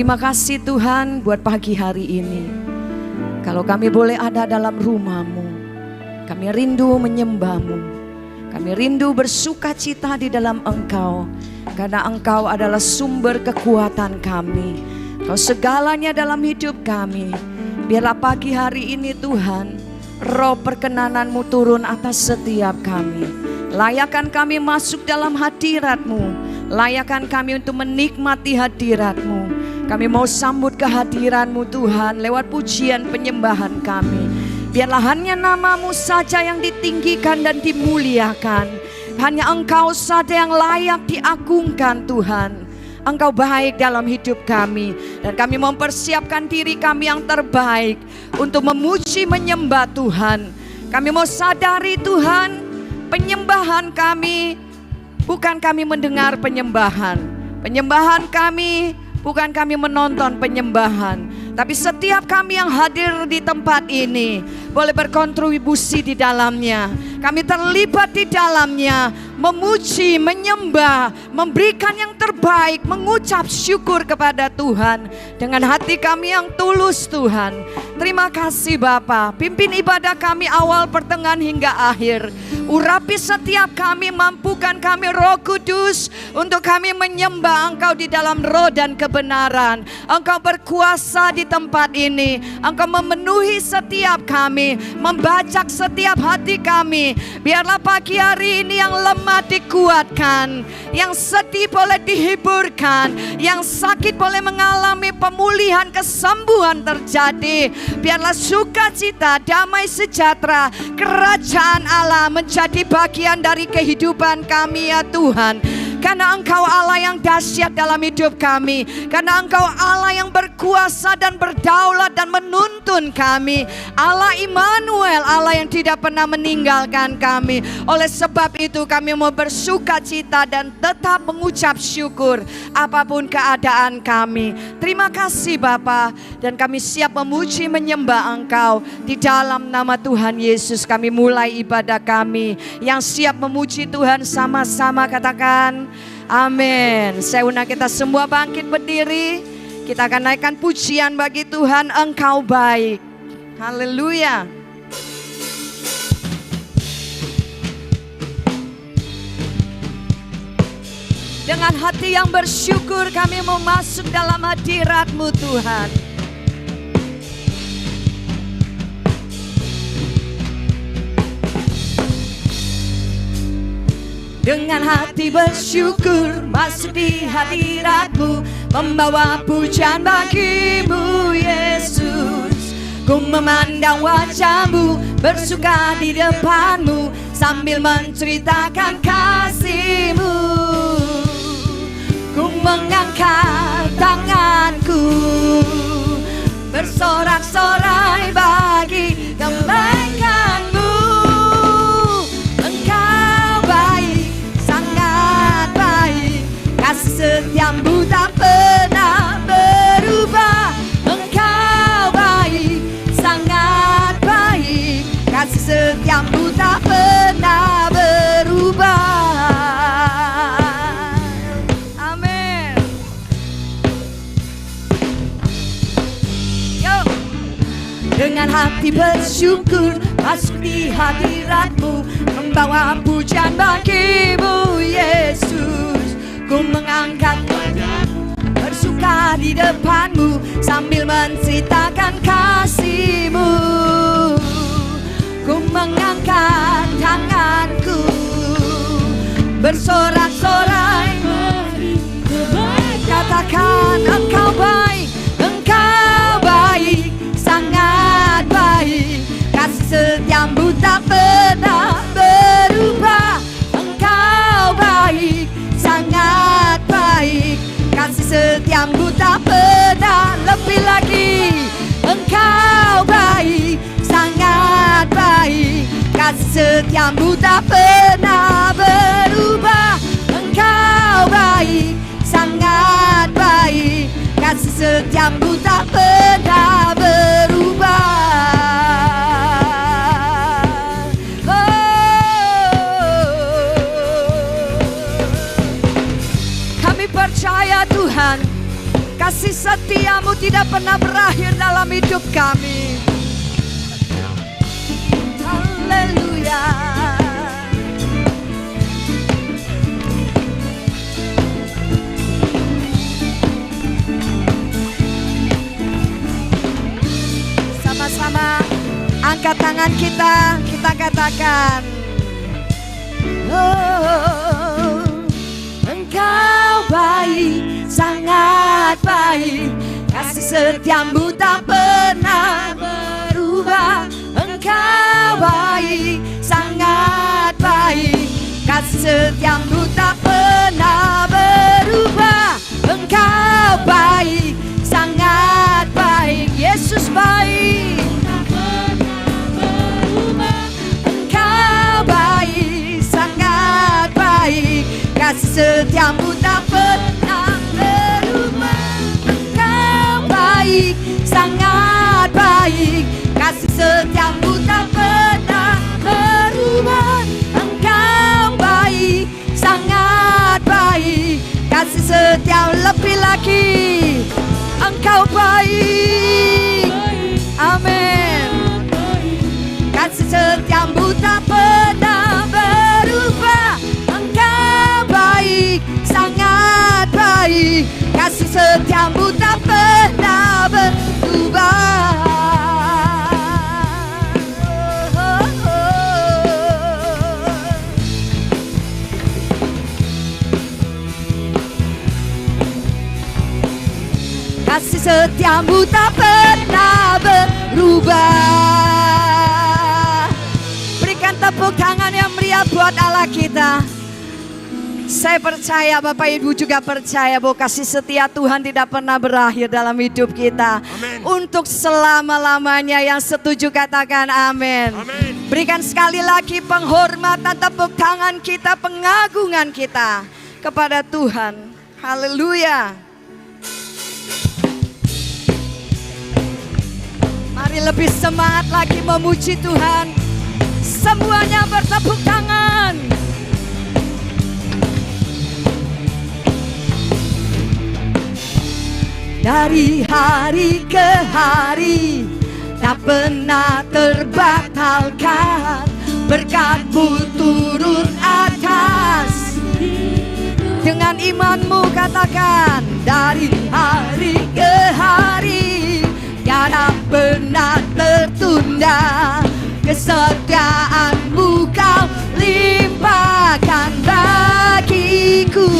terima kasih Tuhan buat pagi hari ini. Kalau kami boleh ada dalam rumah-Mu, kami rindu menyembah-Mu. Kami rindu bersuka cita di dalam Engkau, karena Engkau adalah sumber kekuatan kami. Kau segalanya dalam hidup kami. Biarlah pagi hari ini Tuhan, roh perkenanan-Mu turun atas setiap kami. Layakkan kami masuk dalam hadirat-Mu. Layakkan kami untuk menikmati hadirat-Mu. Kami mau sambut kehadiran-Mu Tuhan lewat pujian penyembahan kami. Biarlah hanya nama-Mu saja yang ditinggikan dan dimuliakan. Hanya Engkau saja yang layak diagungkan Tuhan. Engkau baik dalam hidup kami. Dan kami mempersiapkan diri kami yang terbaik untuk memuji menyembah Tuhan. Kami mau sadari Tuhan, penyembahan kami bukan kami mendengar penyembahan. Penyembahan kami bukan kami menonton penyembahan. Tapi setiap kami yang hadir di tempat ini boleh berkontribusi di dalamnya. Kami terlibat di dalamnya, memuji, menyembah, memberikan yang terbaik, mengucap syukur kepada Tuhan dengan hati kami yang tulus Tuhan. Terima kasih Bapa, pimpin ibadah kami awal, pertengahan hingga akhir. Urapi setiap kami, mampukan kami Roh Kudus untuk kami menyembah Engkau di dalam roh dan kebenaran. Engkau berkuasa di tempat ini. Engkau memenuhi setiap kami, membajak setiap hati kami. Biarlah pagi hari ini yang lemah dikuatkan, yang sedih boleh dihiburkan, yang sakit boleh mengalami pemulihan, kesembuhan terjadi. Biarlah sukacita, damai sejahtera, kerajaan Allah menjadi bagian dari kehidupan kami ya Tuhan. Karena Engkau Allah yang dahsyat dalam hidup kami. Karena Engkau Allah yang berkuasa dan berdaulat dan menuntun kami. Allah Immanuel, Allah yang tidak pernah meninggalkan kami. Oleh sebab itu kami mau bersuka cita dan tetap mengucap syukur apapun keadaan kami. Terima kasih Bapa, dan kami siap memuji menyembah Engkau. Di dalam nama Tuhan Yesus kami mulai ibadah kami. Yang siap memuji Tuhan sama-sama katakan amin. Saya undang kita semua bangkit berdiri. Kita akan naikkan pujian bagi Tuhan, Engkau baik. Haleluya. Dengan hati yang bersyukur kami mau masuk dalam hadirat-Mu Tuhan. Dengan hati bersyukur masuk di hadirat-Mu, membawa pujian bagi-Mu Yesus. Ku memandang wajah-Mu, bersuka di depan-Mu, sambil menceritakan kasih-Mu. Ku mengangkat tanganku, bersorak-sorai bagi kebaikan-Mu. Kasih setiamu tak pernah berubah. Engkau baik, sangat baik. Kasih setiamu tak pernah berubah. Amin. Yo. Dengan hati bersyukur masuk di hadirat-Mu, membawa pujian bagi-Mu Yesus. Ku mengangkat wajah-Mu, bersuka di depan-Mu, sambil menceritakan kasih-Mu. Ku mengangkat tanganku, bersorak-sorai. Katakan Engkau baik, Engkau baik, sangat baik. Kasih setiamu tak pernah berubah. Engkau baik, sangat baik. Kasih setiamu tak pernah. Lebih lagi, Engkau baik, sangat baik. Kasih setiamu tak pernah berubah. Engkau baik, sangat baik. Kasih setiamu tak pernah berubah. Percaya Tuhan, Kasih setiamu tidak pernah berakhir dalam hidup kami. Haleluya. Sama-sama angkat tangan kita katakan, oh, Engkau baik, sangat baik, kasih setiamu tak pernah berubah. Engkau baik, sangat baik, kasih setiamu tak pernah berubah. Engkau baik, sangat baik, Yesus baik, tak pernah berubah. Engkau baik, sangat baik, kasih setiamu tak pernah berubah. Engkau baik, sangat baik, kasih setiamu tak pernah berubah. Engkau baik, sangat baik, kasih setiamu lebih lagi. Engkau baik, amin. Kasih setiamu tak pernah berubah. Engkau baik, sangat baik, kasih setiamu tak pernah berubah. Kasih setiamu tak pernah berubah. Berikan tepuk tangan yang meriah buat Allah kita. Saya percaya, Bapak Ibu juga percaya bahwa kasih setia Tuhan tidak pernah berakhir dalam hidup kita. Amen. Untuk selama-lamanya. Yang setuju katakan amin. Amin. Berikan sekali lagi penghormatan, tepuk tangan kita, pengagungan kita kepada Tuhan. Haleluya. Mari lebih semangat lagi memuji Tuhan. Semuanya bertepuk tangan. Dari hari ke hari tak pernah terbatalkan, berkat-Mu turun atas. Dengan imanmu katakan, dari hari ke hari tiada pernah tertunda, kesetiaan-Mu Kau limpahkan bagiku.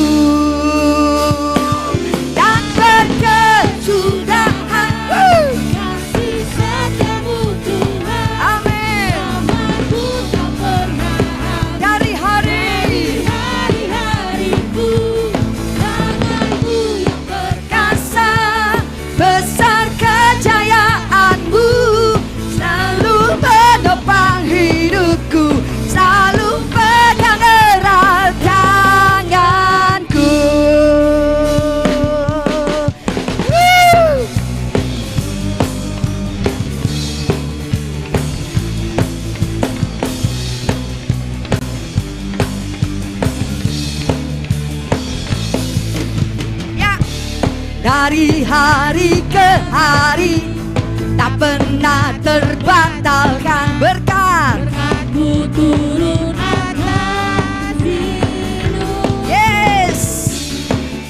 Dan berkesudahan kasih setiamu Tuhan. Amin. Amarku tak pernah dari hari-hariku, tangan-Mu yang perkasa, besar kejayaan-Mu selalu menopang hidupku, selalu pegang erat tanganku. Ya, dari hari ke hari tak pernah terbatalkan, berkat-Mu turun atas hidup. Yes,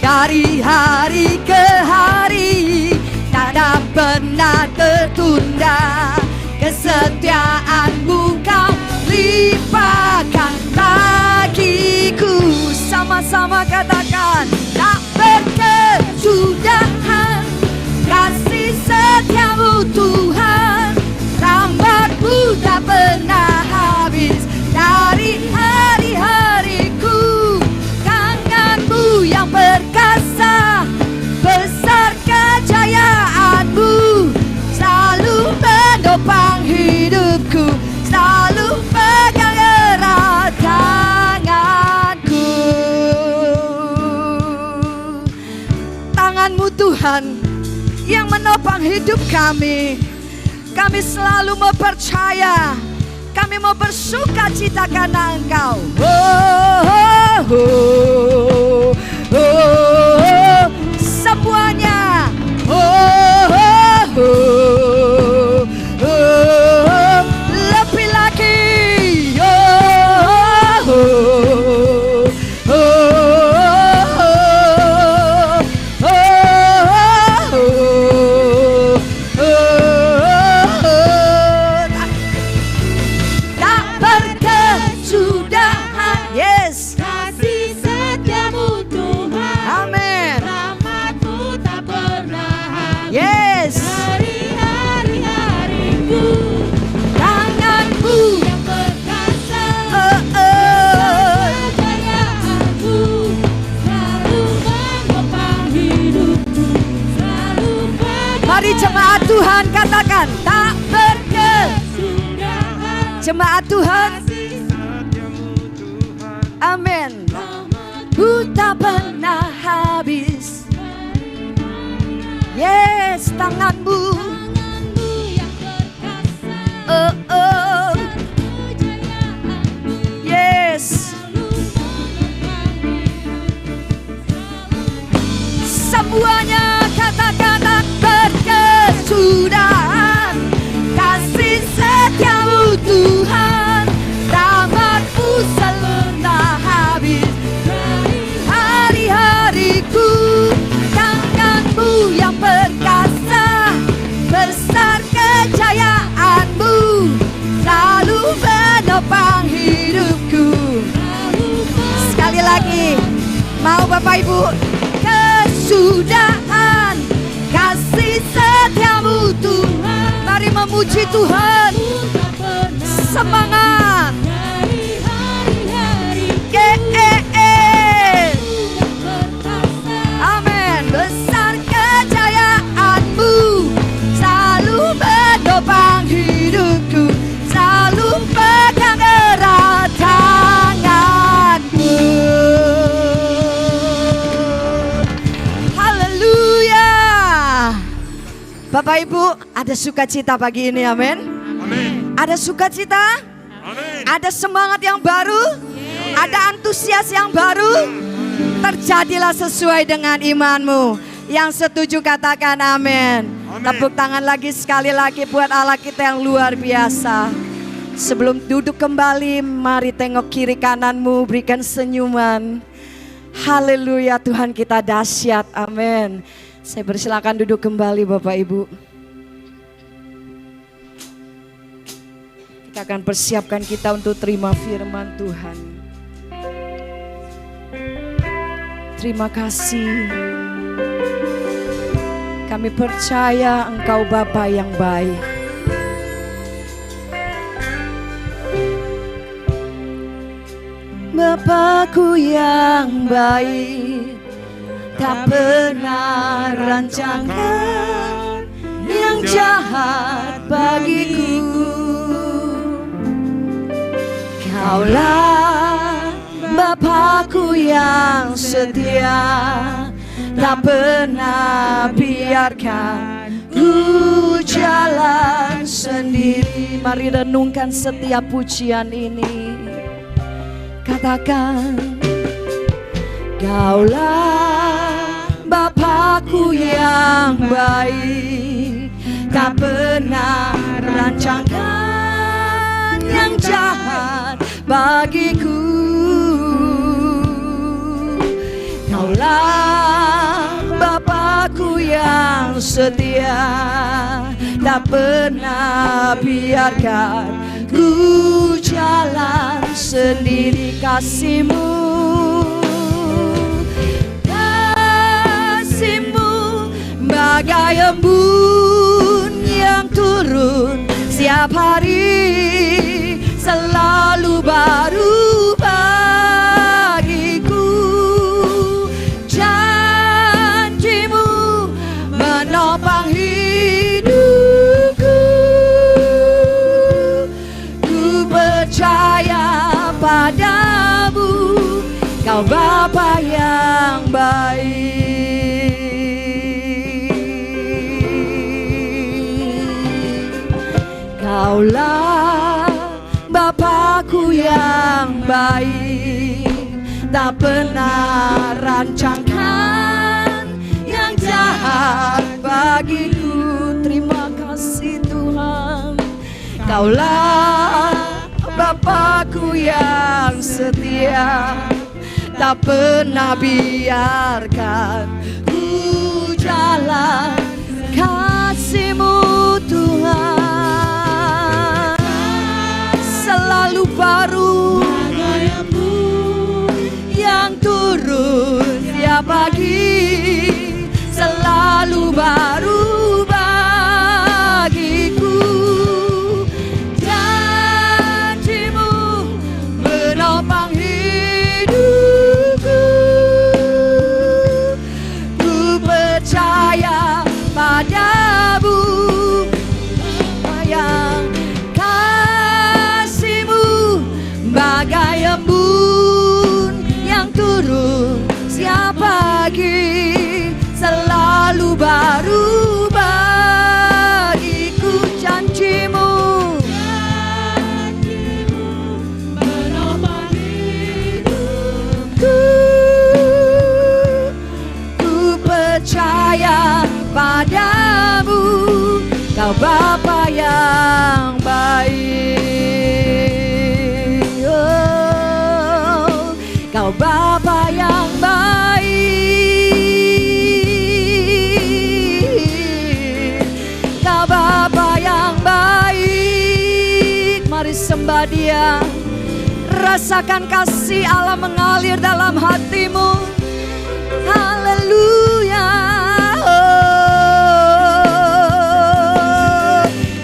dari hari ke hari tak ada pernah tertunda, kesetiaan-Mu Kau limpahkan bagiku. Sama-sama katakan, tak berkesudahan kasih setiamu Tuhan, rahmat-Mu tak pernah habis. Dari hari-hariku, tangan-Mu yang perkasa, besar kejayaan-Mu selalu menopang hidupku, selalu pegang erat tanganku. Tangan-Mu Tuhan yang menopang hidup kami. Kami selalu mau percaya, kami mau bersuka cita karena Engkau. Oh, oh, oh, oh. Semuanya Tuhan, katakan tak berkesudahan. Jemaat Tuhan, amin. Ku tak pernah habis. Yes, tanganmu yang perkasa. Yes. Semuanya katakan tak berkesudahan. Kasih setiamu Tuhan, rahmat-Mu selalu tak habis. Hari-hariku, tangan-Mu yang perkasa, besar kejayaan-Mu selalu menopang hidupku. Sekali lagi, mau Bapak Ibu? Kesudahan kasih setiamu Tuhan. Mari memuji Tuhan. Semangat. Amin. Besar kejayaan-Mu selalu menopang hidupku, selalu pegang erat tangan-Mu. Bapak Ibu, ada sukacita pagi ini, amin. Amin. Ada sukacita, amin. Ada semangat yang baru, ada antusias yang baru. Terjadilah sesuai dengan imanmu. Yang setuju katakan amin. Tepuk tangan lagi sekali lagi buat Allah kita yang luar biasa. Sebelum duduk kembali, mari tengok kiri kananmu, berikan senyuman. Haleluya, Tuhan kita dahsyat, amin. Saya persilakan duduk kembali Bapak Ibu. Kita akan persiapkan kita untuk terima firman Tuhan. Terima kasih. Kami percaya Engkau Bapa yang baik. Bapakku yang baik, tak pernah rancangkan yang jahat bagiku. Kaulah Bapakku yang setia, tak pernah biarkan ku jalan sendiri. Mari renungkan setiap pujian ini. Katakan, Kaulah Bapakku yang baik, tak pernah rancangkan yang jahat bagiku. Kaulah Bapakku yang setia, tak pernah biarkan ku jalan sendiri. Kasih-Mu, bagai embun yang turun setiap hari, selalu baru bagiku. Janji-Mu menopang hidupku. Ku percaya padamu, Kau Bapa yang baik. Kaulah Bapakku yang baik, tak pernah rancangkan yang jahat bagiku. Terima kasih Tuhan. Kaulah Bapakku yang setia, tak pernah biarkan ku jalan. Kasih-Mu Tuhan selalu baru, yang turun setiap pagi, selalu baru bagiku. Janji-Mu menopang hidupku. Ku percaya padamu, pagi selalu baru bagiku. Janjimu menopang hidupku. Ku percaya padamu, Kau Bapa yang baik. Oh, Kau Bapa yang baik. Kau Bapa yang baik. Mari sembah Dia. Rasakan kasih Allah mengalir dalam hatimu. Haleluya.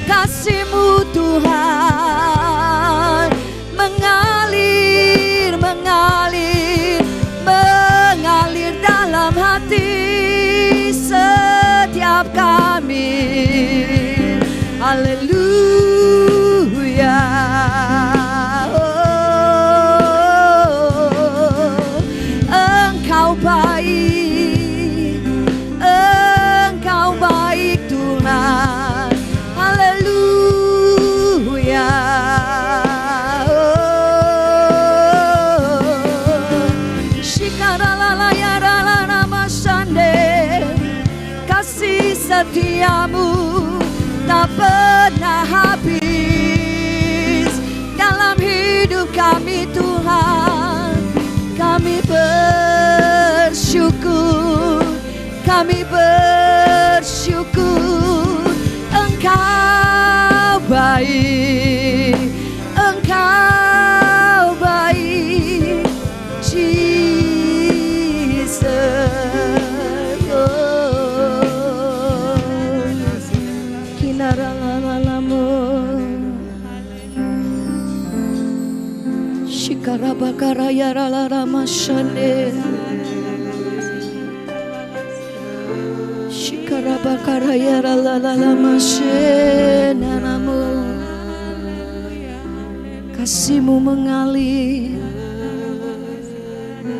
Kasih-Mu Tuhan mengalir, mengalir, mengalir dalam hati setiap kami. Haleluya. Engkau baik, Engkau baik Tuhan. Haleluya. Kasih setiamu tak pernah habis dalam hidup kami Tuhan. Kami bersyukur, kami bersyukur. Engkau baik, Engkau baik, Jesus. Kinaralalamu Shikarabakara ralamashande. Shikarabakara ralalamashenanamu. Kasih-Mu mengalir,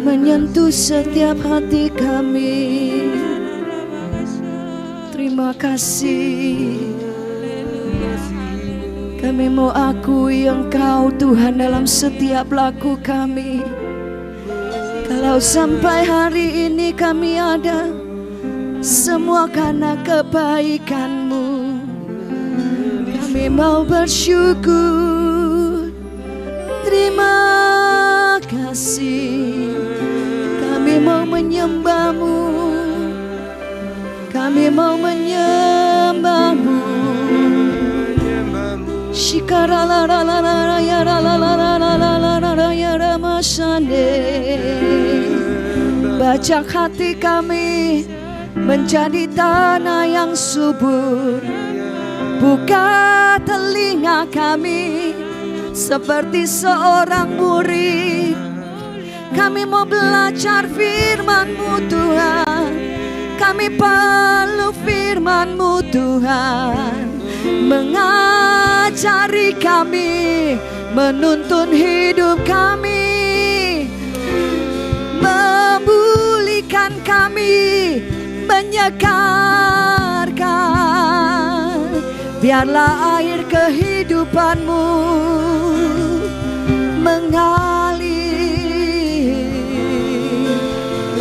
menyentuh setiap hati kami. Terima kasih. Kami mau akui Engkau Tuhan dalam setiap laku kami. Kalau sampai hari ini kami ada, semua karena kebaikan-Mu. Kami mau bersyukur. Terima kasih. Kami mau menyembah-Mu. Kami mau menyembah-Mu. Bajak hati kami menjadi tanah yang subur. Buka telinga kami seperti seorang murid. Kami mau belajar firman-Mu Tuhan. Kami perlu firman-Mu Tuhan, mengajari kami, menuntun hidup kami, memulihkan kami, menyegarkan. Biarlah air kehidupan-Mu mengalir.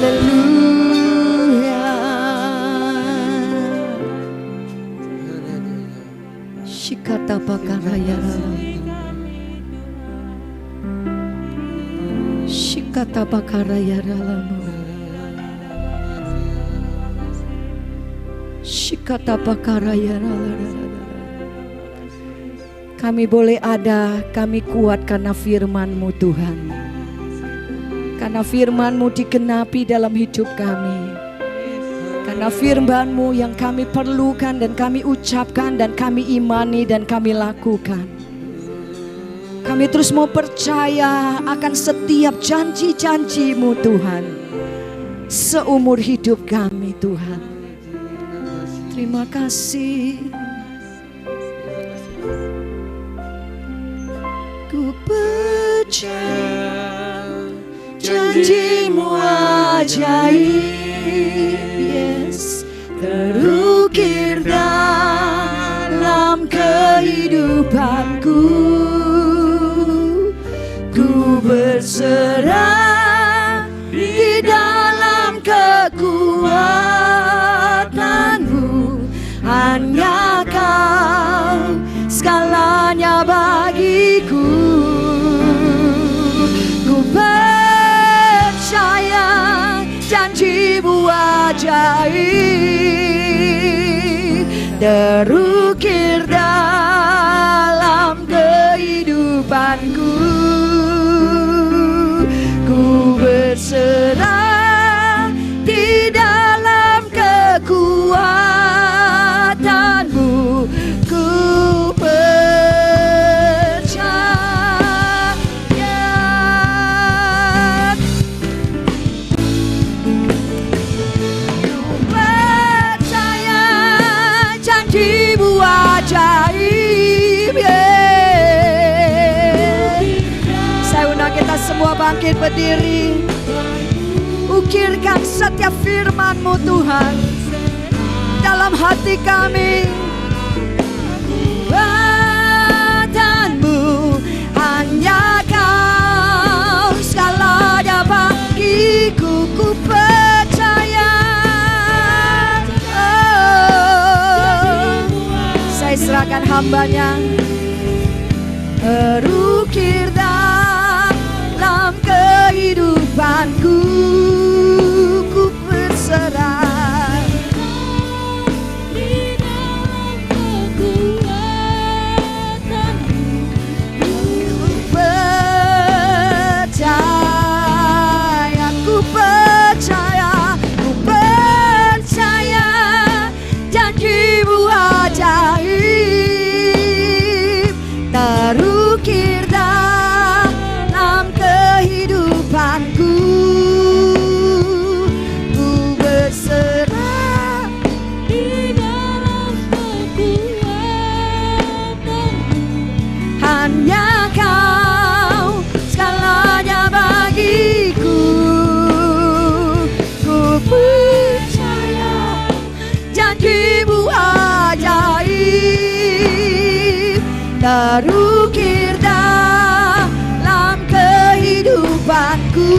Haleluya. Shikata bakaraya ralam. Shikata bakaraya ralam. Shikata bakaraya ralam. Kami boleh ada, kami kuat karena firman-Mu Tuhan. Karena firman-Mu digenapi dalam hidup kami. Karena firman-Mu yang kami perlukan dan kami ucapkan dan kami imani dan kami lakukan. Kami terus mau percaya akan setiap janji-janji-Mu Tuhan. Seumur hidup kami Tuhan. Terima kasih. Ku percaya janji-Mu ajaib. yes, terukir dalam kehidupanku. Ku berserah di dalam kekuatanmu, hanya Kau segalanya bagiku. Ku percaya janji-Mu ajaib terukir dalam kehidupanku. Ku berserah di dalam kekuatanmu. Ku percaya. Ku percaya janji-Mu ajaib. Saya undang kita semua bangkit berdiri. Ukirkan setiap firman-Mu Tuhan dalam hati kami. Kekuatan-Mu hanya Kau segalanya bagiku. Ku percaya. Saya serahkan hamba-Nya. Terukir dalam kehidupanku. Ku berserah di dalam kekuatanmu. Ku percaya, ku percaya, ku percaya janji-Mu ajaib terukir dalam kehidupanku. Ku berserah di dalam kekuatanmu, hanya Kau segalanya bagiku. Ku percaya janji-Mu ajaib terukir dalam kehidupanku.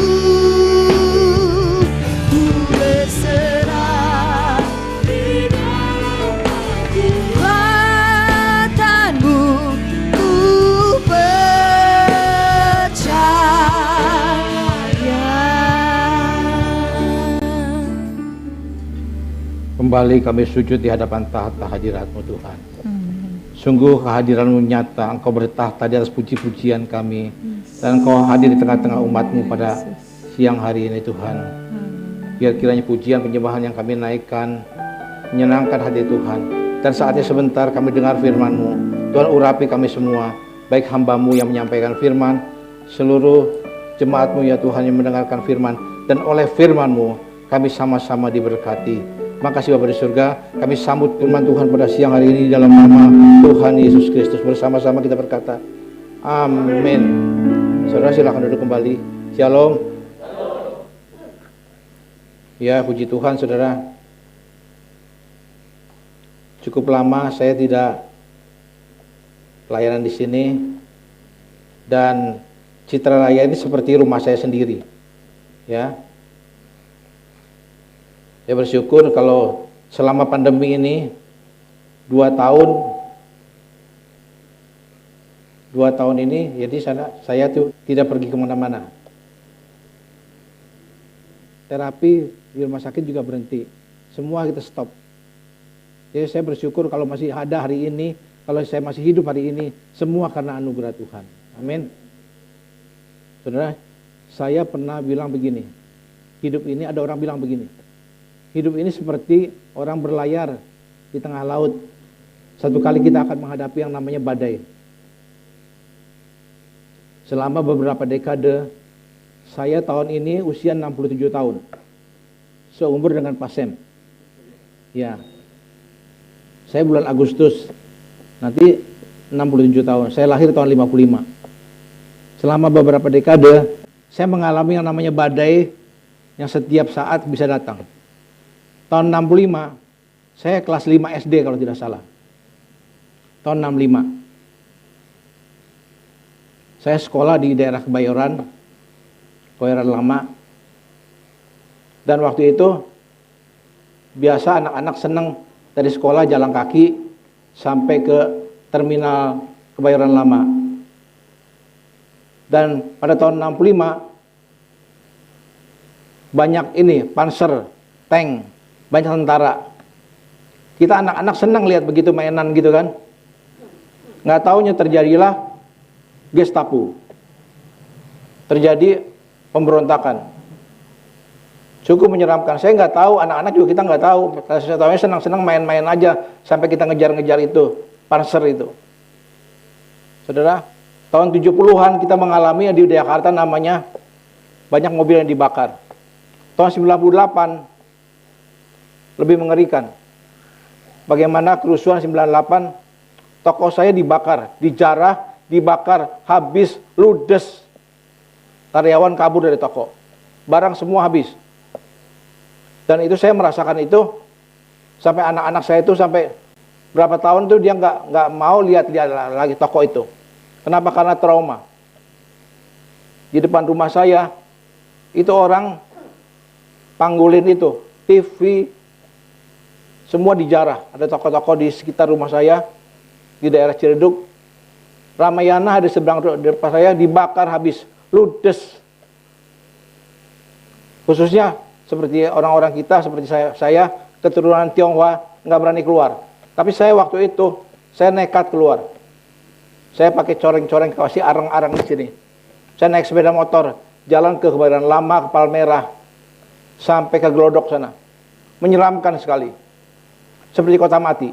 Ku berserah di dalam kekuatanmu. Ku percaya. Kembali kami sujud di hadapan tahta hadirat-Mu Tuhan. Sungguh kehadiran-Mu nyata, Engkau bertahta di atas puji-pujian kami, dan Engkau hadir di tengah-tengah umat-Mu pada siang hari ini Tuhan. Biar kiranya pujian penyembahan yang kami naikkan menyenangkan hati Tuhan. Dan saatnya sebentar kami dengar firman-Mu. Tuhan urapi kami semua, baik hamba-Mu yang menyampaikan firman, seluruh jemaat-Mu ya Tuhan yang mendengarkan firman, dan oleh firman-Mu kami sama-sama diberkati. Makasih Bapa di surga, kami sambut firman Tuhan pada siang hari ini dalam nama Tuhan Yesus Kristus. Bersama-sama kita berkata, amin. Saudara silakan duduk kembali. Shalom. Ya, puji Tuhan saudara. Cukup lama saya tidak pelayanan di sini, dan Citra Raya ini seperti rumah saya sendiri. Ya. Saya bersyukur kalau selama pandemi ini 2 tahun ini, jadi saya tuh tidak pergi kemana-mana. Terapi di rumah sakit juga berhenti, semua kita stop. Jadi saya bersyukur kalau masih ada hari ini, kalau saya masih hidup hari ini, semua karena anugerah Tuhan. Amin. Saudara, saya pernah bilang begini, hidup ini ada orang bilang begini, hidup ini seperti orang berlayar di tengah laut. Satu kali kita akan menghadapi yang namanya badai. Selama beberapa dekade, saya tahun ini usia 67 tahun. Seumur dengan Pak Sem. Ya. Saya bulan Agustus, nanti 67 tahun. Saya lahir tahun 55. Selama beberapa dekade, saya mengalami yang namanya badai yang setiap saat bisa datang. tahun 65, saya kelas 5 SD kalau tidak salah. Tahun 65. Saya sekolah di daerah Kebayoran Lama. Dan waktu itu biasa anak-anak senang dari sekolah jalan kaki sampai ke terminal Kebayoran Lama. Dan pada tahun 65 banyak ini panser, tank, banyak tentara. Kita anak-anak senang lihat begitu mainan gitu kan. Nggak taunya terjadilah Gestapo. Terjadi pemberontakan. Cukup menyeramkan. Saya nggak tahu, anak-anak juga kita nggak tahu. Saya tahunya senang-senang main-main aja sampai kita ngejar-ngejar itu, panser itu. Saudara, tahun 70-an kita mengalami di Jakarta namanya banyak mobil yang dibakar. Tahun 98 lebih mengerikan. Bagaimana kerusuhan 98, toko saya dibakar, dijarah, dibakar, habis, ludes. Karyawan kabur dari toko. Barang semua habis. Dan itu saya merasakan itu sampai anak-anak saya itu sampai berapa tahun tuh dia nggak mau lihat lagi toko itu. Kenapa? Karena trauma. Di depan rumah saya itu orang panggulin itu, TV, semua dijarah. Ada toko-toko di sekitar rumah saya di daerah Ciledug. Ramayana ada seberang depan saya dibakar habis, ludes. Khususnya seperti orang-orang kita, seperti saya keturunan Tionghoa nggak berani keluar. Tapi saya waktu itu saya nekat keluar. Saya pakai coreng-coreng kasih arang-arang di sini. Saya naik sepeda motor, jalan ke Kebayoran Lama, ke Palmerah, sampai ke Glodok sana. Menyeramkan sekali. Seperti kota mati.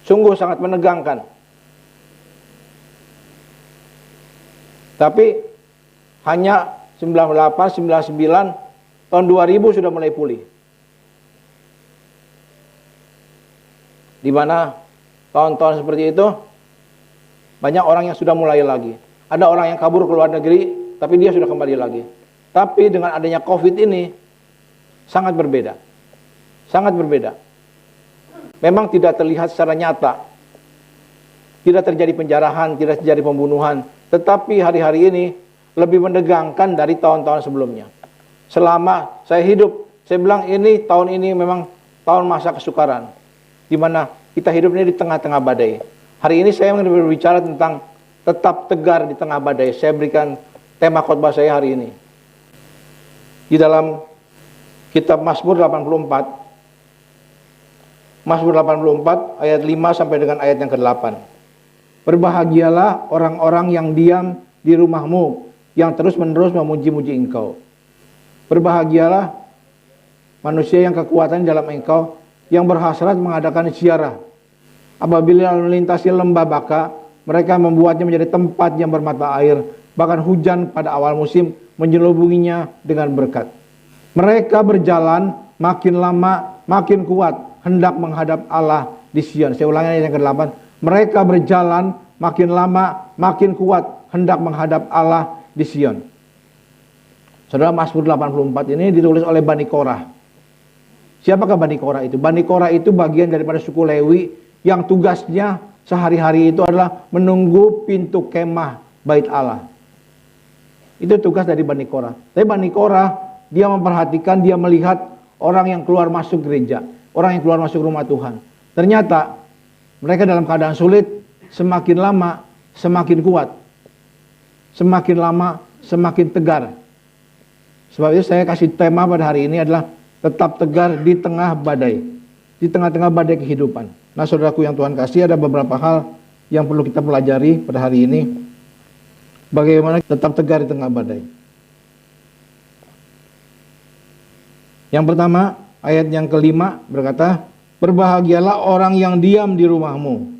Sungguh sangat menegangkan. Tapi hanya 98, 99, tahun 2000 sudah mulai pulih. Di mana tahun-tahun seperti itu banyak orang yang sudah mulai lagi. Ada orang yang kabur ke luar negeri, tapi dia sudah kembali lagi. Tapi dengan adanya COVID ini sangat berbeda. Sangat berbeda. Memang tidak terlihat secara nyata. Tidak terjadi penjarahan, tidak terjadi pembunuhan, tetapi hari-hari ini lebih menegangkan dari tahun-tahun sebelumnya. Selama saya hidup, saya bilang tahun ini memang tahun masa kesukaran, di mana kita hidup ini di tengah-tengah badai. Hari ini saya berbicara tentang tetap tegar di tengah badai. Saya berikan tema khotbah saya hari ini. Di dalam kitab Mazmur 84, Mazmur 84 ayat 5 sampai dengan ayat yang ke-8. Berbahagialah orang-orang yang diam di rumahmu, yang terus-menerus memuji-muji engkau. Berbahagialah manusia yang kekuatan dalam engkau, yang berhasrat mengadakan ziarah. Apabila melintasi lembah Baka, mereka membuatnya menjadi tempat yang bermata air, bahkan hujan pada awal musim menyelubunginya dengan berkat. Mereka berjalan makin lama makin kuat, hendak menghadap Allah di Sion. Saya ulangi ayat yang ke-8. Mereka berjalan makin lama makin kuat, hendak menghadap Allah di Sion. Saudara, Mazmur 84 ini ditulis oleh Bani Korah. Siapakah Bani Korah itu? Bani Korah itu bagian daripada suku Lewi yang tugasnya sehari-hari itu adalah menunggu pintu kemah bait Allah. Itu tugas dari Bani Korah. Tapi Bani Korah, dia memperhatikan, dia melihat orang yang keluar masuk gereja, orang yang keluar masuk rumah Tuhan. Ternyata mereka dalam keadaan sulit, semakin lama semakin kuat. Semakin lama semakin tegar. Sebab itu saya kasih tema pada hari ini adalah tetap tegar di tengah badai. Di tengah-tengah badai kehidupan. Nah, saudaraku yang Tuhan kasih, ada beberapa hal yang perlu kita pelajari pada hari ini. Bagaimana tetap tegar di tengah badai. Yang pertama, ayat yang ke-5 berkata, berbahagialah orang yang diam di rumahmu.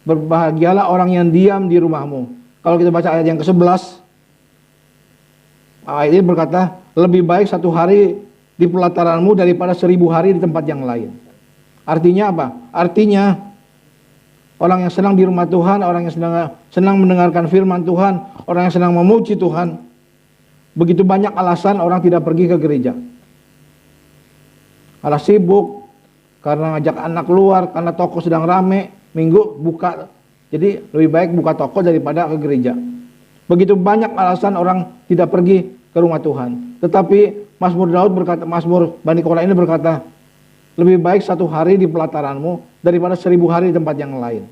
Berbahagialah orang yang diam di rumahmu. Kalau kita baca ayat yang ke-11, ayat ini berkata, lebih baik 1 hari di pelataranmu daripada 1000 hari di tempat yang lain. Artinya apa? Artinya orang yang senang di rumah Tuhan, orang yang senang mendengarkan firman Tuhan, orang yang senang memuji Tuhan, begitu banyak alasan orang tidak pergi ke gereja. karena sibuk, karena ngajak anak keluar, karena toko sedang rame, minggu buka. Jadi lebih baik buka toko daripada ke gereja. Begitu banyak alasan orang tidak pergi ke rumah Tuhan. Tetapi Mazmur Daud berkata, Mazmur Bani Korah ini berkata, lebih baik 1 hari di pelataranmu daripada 1000 hari di tempat yang lain.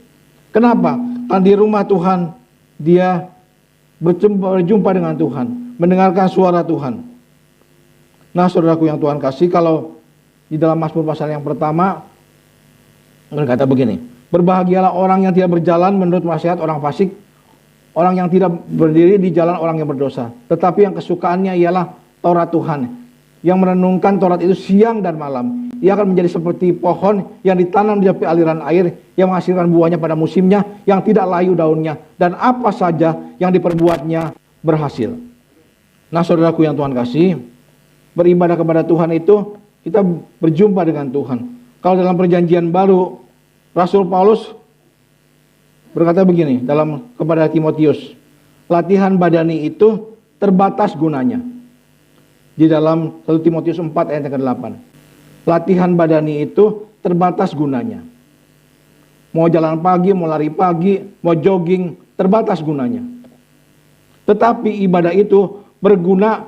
Kenapa? Karena di rumah Tuhan dia berjumpa dengan Tuhan, mendengarkan suara Tuhan. Nah, saudaraku yang Tuhan kasih, kalau di dalam Mazmur pasal yang pertama berkata begini, berbahagialah orang yang tidak berjalan menurut nasihat orang fasik, orang yang tidak berdiri di jalan orang yang berdosa, tetapi yang kesukaannya ialah Taurat Tuhan, yang merenungkan Taurat itu siang dan malam. Ia akan menjadi seperti pohon yang ditanam di tepi aliran air, yang menghasilkan buahnya pada musimnya, yang tidak layu daunnya, dan apa saja yang diperbuatnya berhasil. Nah, saudaraku yang Tuhan kasih, beribadah kepada Tuhan itu kita berjumpa dengan Tuhan. Kalau dalam perjanjian baru, Rasul Paulus berkata begini kepada Timotius, latihan badani itu terbatas gunanya. Di dalam 1 Timotius 4 ayat ke-8. Latihan badani itu terbatas gunanya. Mau jalan pagi, mau lari pagi, mau jogging, terbatas gunanya. Tetapi ibadah itu berguna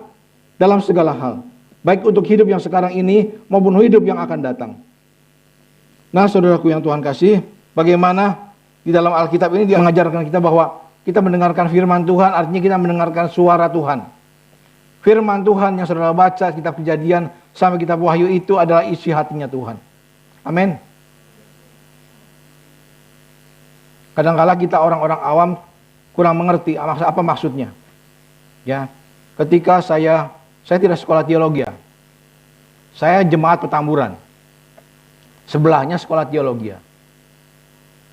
dalam segala hal, baik untuk hidup yang sekarang ini maupun hidup yang akan datang. Nah, saudaraku yang Tuhan kasih, bagaimana di dalam Alkitab ini dia mengajarkan kita bahwa kita mendengarkan firman Tuhan, artinya kita mendengarkan suara Tuhan. Firman Tuhan yang saudara baca, kitab Kejadian sampai kitab Wahyu itu adalah isi hatinya Tuhan. Amin. Kadang-kala kita orang-orang awam kurang mengerti apa maksudnya. Ya, ketika saya tidak sekolah teologi. Saya jemaat Petamburan. Sebelahnya sekolah teologi.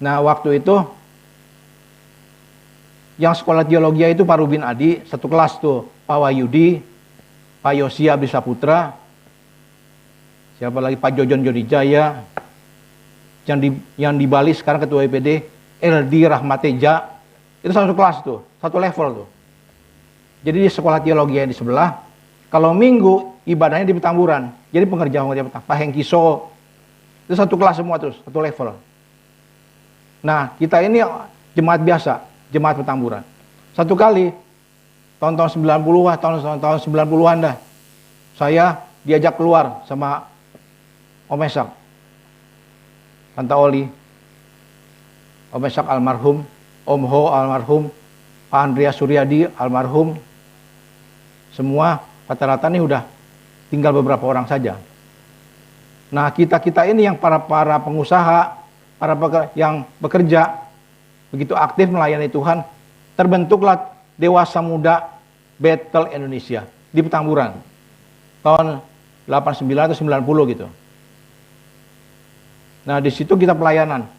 Nah, waktu itu yang sekolah teologi itu Pak Rubin Adi, satu kelas tuh, Pak Wahyudi, Pak Yosia Abdi Saputra, siapa lagi, Pak Jojon Jodijaya, yang di Bali sekarang ketua IPD, Eldi Rahmateja, itu satu kelas tuh, satu level tuh. Jadi di sekolah teologi yang di sebelah, kalau minggu ibadahnya di Petamburan, jadi pengerjaan Pak Hengkiso, itu satu kelas semua terus, satu level. Nah, kita ini jemaat biasa, jemaat Petamburan. Satu kali tahun-tahun 90-an, tahun 90-an dah, saya diajak keluar sama Om Esak, Tante Oli, Om Esak almarhum, Om Ho almarhum, Pak Andreas Suryadi almarhum. Semua rata-rata nih udah tinggal beberapa orang saja. Nah, kita ini yang para pengusaha, yang bekerja begitu aktif melayani Tuhan, terbentuklah Dewasa Muda Battle Indonesia di Petamburan tahun 89 atau 90 gitu. Nah, di situ kita pelayanan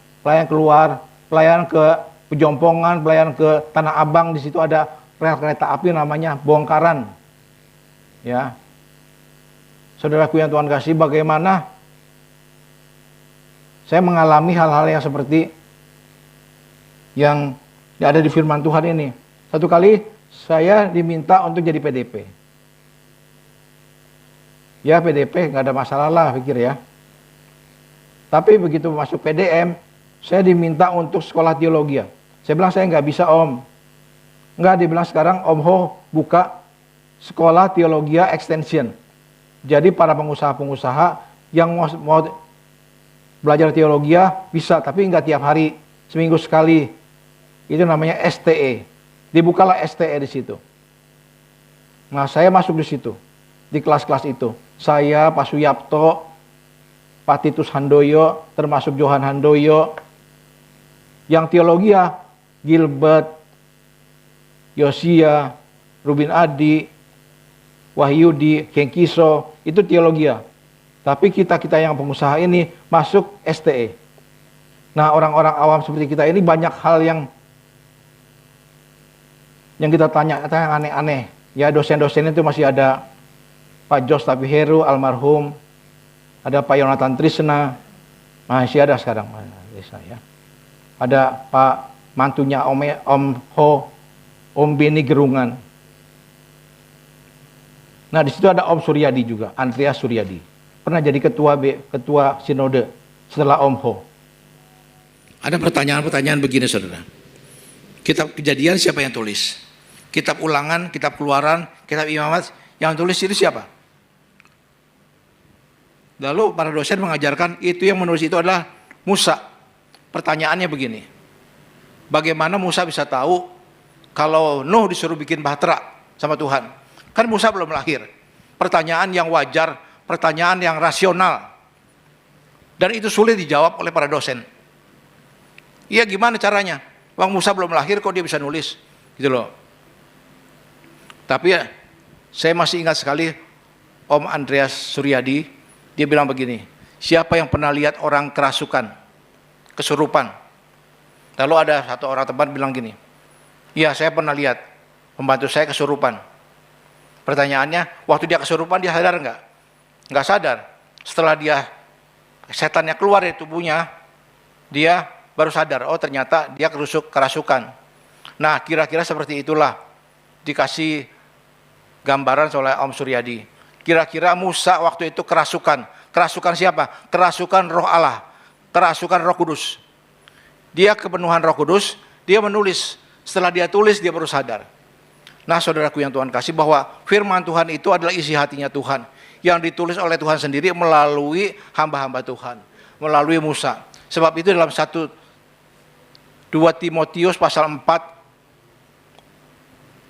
keluar, pelayanan ke Pejompongan, pelayanan ke Tanah Abang. Di situ ada rel kereta api namanya bongkaran. Ya, saudaraku yang Tuhan kasih, bagaimana saya mengalami hal-hal yang seperti yang ada di firman Tuhan ini. Satu kali saya diminta untuk jadi PDP. Ya, PDP nggak ada masalah lah, pikir ya. Tapi begitu masuk PDM, saya diminta untuk sekolah teologi. Saya bilang saya nggak bisa, Om. Nggak, dibilang sekarang Om Ho buka sekolah teologi extension. Jadi para pengusaha-pengusaha yang mau belajar teologi bisa, tapi nggak tiap hari, seminggu sekali. Itu namanya STE. Dibukalah STE di situ. Nah, saya masuk di situ, di kelas-kelas itu. Saya, Pak Suyapto, Pak Titus Handoyo, termasuk Johan Handoyo. Yang teologi Gilbert, Yosia, Rubin Adi, Wahyudi, Kengkiso, itu teologi. Tapi kita yang pengusaha ini masuk STE. Nah, orang-orang awam seperti kita ini banyak hal yang kita tanya yang aneh-aneh. Ya, dosen-dosen itu masih ada Pak Jos Tapiheru almarhum, ada Pak Yonatan Trisna, masih ada sekarang. Ya. Ada Pak mantunya Om Ho, Om Beni Gerungan. Nah, di situ ada Om Suryadi juga, Andreas Suryadi. pernah jadi ketua sinode setelah Om Ho. Ada pertanyaan-pertanyaan begini saudara. Kitab Kejadian siapa yang tulis? Kitab Ulangan, Kitab Keluaran, Kitab Imamat, yang tulis itu siapa? Lalu para dosen mengajarkan itu yang menulis itu adalah Musa. Pertanyaannya begini, bagaimana Musa bisa tahu kalau Nuh disuruh bikin bahtera sama Tuhan? Kan Musa belum lahir. Pertanyaan yang wajar, pertanyaan yang rasional. Dan itu sulit dijawab oleh para dosen. Iya, gimana caranya? Wong Musa belum lahir kok dia bisa nulis? Gitu loh. Tapi ya, saya masih ingat sekali Om Andreas Suryadi, dia bilang begini, siapa yang pernah lihat orang kerasukan, kesurupan? Lalu ada satu orang teman bilang gini, iya saya pernah lihat, pembantu saya kesurupan. Pertanyaannya, waktu dia kesurupan dia sadar nggak? Nggak sadar. Setelah dia, setannya keluar dari tubuhnya, dia baru sadar, oh ternyata dia kerasukan. Nah, kira-kira seperti itulah dikasih gambaran oleh Om Suryadi. Kira-kira Musa waktu itu kerasukan. Kerasukan siapa? Kerasukan Roh Allah, kerasukan Roh Kudus. Dia kepenuhan Roh Kudus, dia menulis. Setelah dia tulis, dia baru sadar. Nah, saudaraku yang Tuhan kasih, bahwa firman Tuhan itu adalah isi hatinya Tuhan, yang ditulis oleh Tuhan sendiri melalui hamba-hamba Tuhan, melalui Musa. Sebab itu dalam 2 Timotius pasal 4,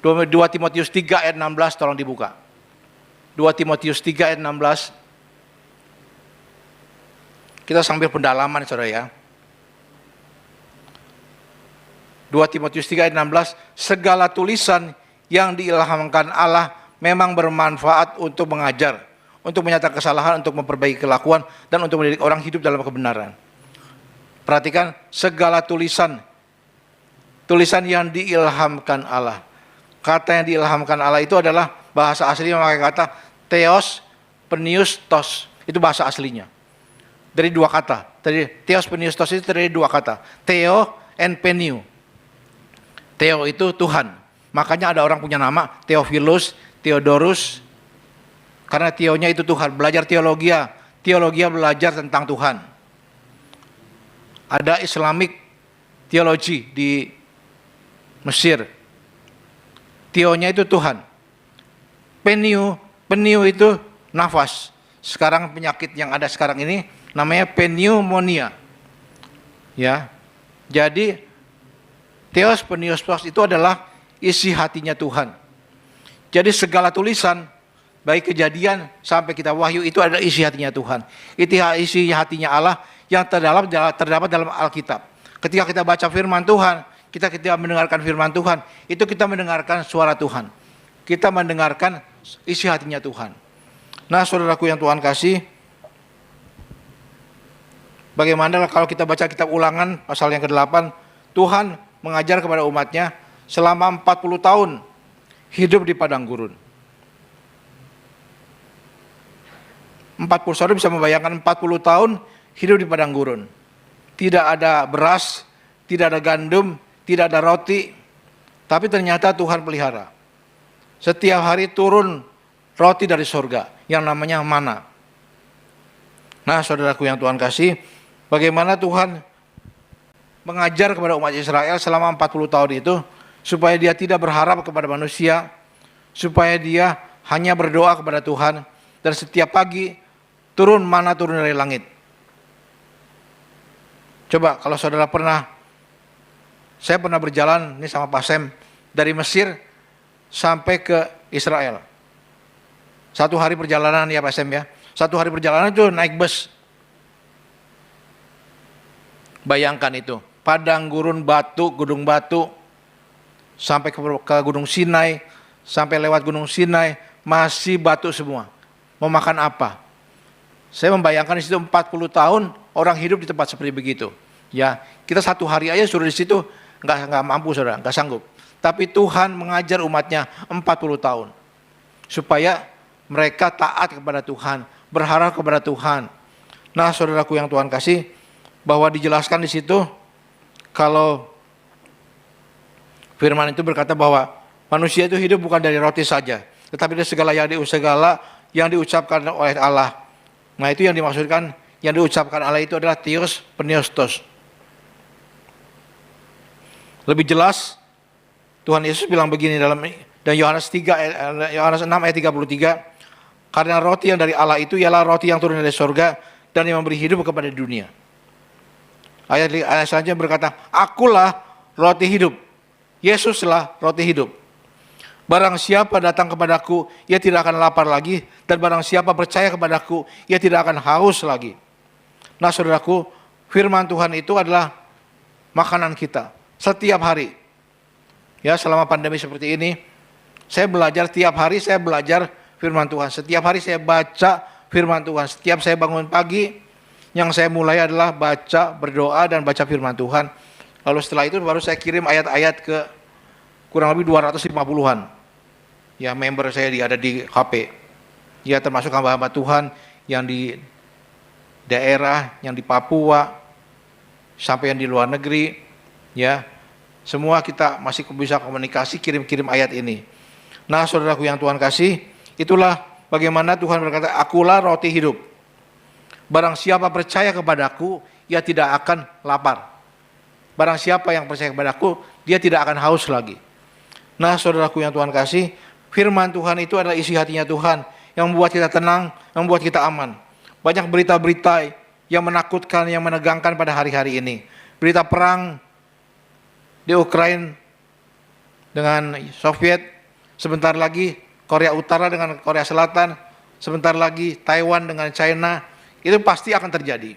2 Timotius 3 ayat 16, tolong dibuka. 2 Timotius 3 ayat 16. Kita sambil pendalaman saudara ya. 2 Timotius 3 ayat 16, segala tulisan yang diilhamkan Allah memang bermanfaat untuk mengajar, untuk menyatakan kesalahan, untuk memperbaiki kelakuan, dan untuk mendidik orang hidup dalam kebenaran. Perhatikan, segala tulisan yang diilhamkan Allah. Kata yang diilhamkan Allah itu adalah bahasa aslinya memakai kata theos, penius, tos. Itu bahasa aslinya. Dari dua kata. Dari theos, penius, tos itu dari dua kata. Theo and peniu. Theo itu Tuhan. Makanya ada orang punya nama Theophilus, Theodorus. Karena Theonya itu Tuhan. Belajar teologia. Teologia belajar tentang Tuhan. Ada Islamic theology di Mesir. Theonya itu Tuhan. Peniu itu nafas. Sekarang penyakit yang ada sekarang ini namanya pneumonia. Ya. Jadi theos, penius, tos itu adalah isi hatinya Tuhan. Jadi segala tulisan baik Kejadian sampai kita Wahyu itu adalah isi hatinya Tuhan. Itu isi hatinya Allah yang terdapat dalam Alkitab. Ketika kita baca firman Tuhan, kita mendengarkan firman Tuhan, itu kita mendengarkan suara Tuhan. Kita mendengarkan isi hatinya Tuhan. Nah, saudaraku yang Tuhan kasih, bagaimana kalau kita baca kitab Ulangan pasal yang ke-8, Tuhan mengajar kepada umatnya selama 40 tahun hidup di padang gurun. 40 saudara bisa membayangkan 40 tahun hidup di padang gurun. Tidak ada beras, tidak ada gandum, tidak ada roti, tapi ternyata Tuhan pelihara. Setiap hari turun roti dari surga yang namanya mana. Nah, saudaraku yang Tuhan kasih, bagaimana Tuhan mengajar kepada umat Israel selama 40 tahun itu, supaya dia tidak berharap kepada manusia, supaya dia hanya berdoa kepada Tuhan, dan setiap pagi turun mana turun dari langit. Coba kalau saudara saya pernah berjalan ini sama Pak Sem dari Mesir sampai ke Israel. 1 hari perjalanan ya Pak Sem ya. 1 hari perjalanan itu naik bus. Bayangkan itu, padang gurun batu, gunung batu, sampai ke Gunung Sinai, sampai lewat Gunung Sinai masih batu semua. Mau makan apa? Saya membayangkan di situ 40 tahun orang hidup di tempat seperti begitu. Ya, kita 1 hari aja suruh di situ nggak mampu saudara, nggak sanggup. Tapi Tuhan mengajar umatnya 40 tahun supaya mereka taat kepada Tuhan, berharap kepada Tuhan. Nah, saudaraku yang Tuhan kasih, bahwa dijelaskan di situ kalau firman itu berkata bahwa manusia itu hidup bukan dari roti saja, tetapi dari segala yang diucapkan oleh Allah. Nah itu yang dimaksudkan, yang diucapkan Allah itu adalah Theos Pneustos. Lebih jelas Tuhan Yesus bilang begini dan Yohanes 6 ayat 33, karena roti yang dari Allah itu ialah roti yang turun dari surga dan yang memberi hidup kepada dunia. Ayat selanjutnya berkata, akulah roti hidup. Yesuslah roti hidup. Barang siapa datang kepadaku, ia tidak akan lapar lagi, dan barang siapa percaya kepadaku, ia tidak akan haus lagi. Nah saudaraku, firman Tuhan itu adalah makanan kita setiap hari. Ya, selama pandemi seperti ini, saya belajar tiap hari, saya belajar firman Tuhan. Setiap hari saya baca firman Tuhan. Setiap saya bangun pagi, yang saya mulai adalah baca, berdoa, dan baca firman Tuhan. Lalu setelah itu baru saya kirim ayat-ayat ke kurang lebih 250-an. Ya, member saya ada di HP. Ya, termasuk hamba-hamba Tuhan yang di daerah, yang di Papua, sampai yang di luar negeri. Ya, semua kita masih bisa komunikasi, kirim-kirim ayat ini. Nah, saudaraku yang Tuhan kasih, itulah bagaimana Tuhan berkata, akulah roti hidup. Barang siapa percaya kepadaku, ia tidak akan lapar. Barang siapa yang percaya kepadaku, dia tidak akan haus lagi. Nah, saudaraku yang Tuhan kasih, firman Tuhan itu adalah isi hatinya Tuhan, yang membuat kita tenang, yang membuat kita aman. Banyak berita-berita yang menakutkan, yang menegangkan pada hari-hari ini. Berita perang di Ukraina dengan Soviet, sebentar lagi Korea Utara dengan Korea Selatan, sebentar lagi Taiwan dengan China, itu pasti akan terjadi.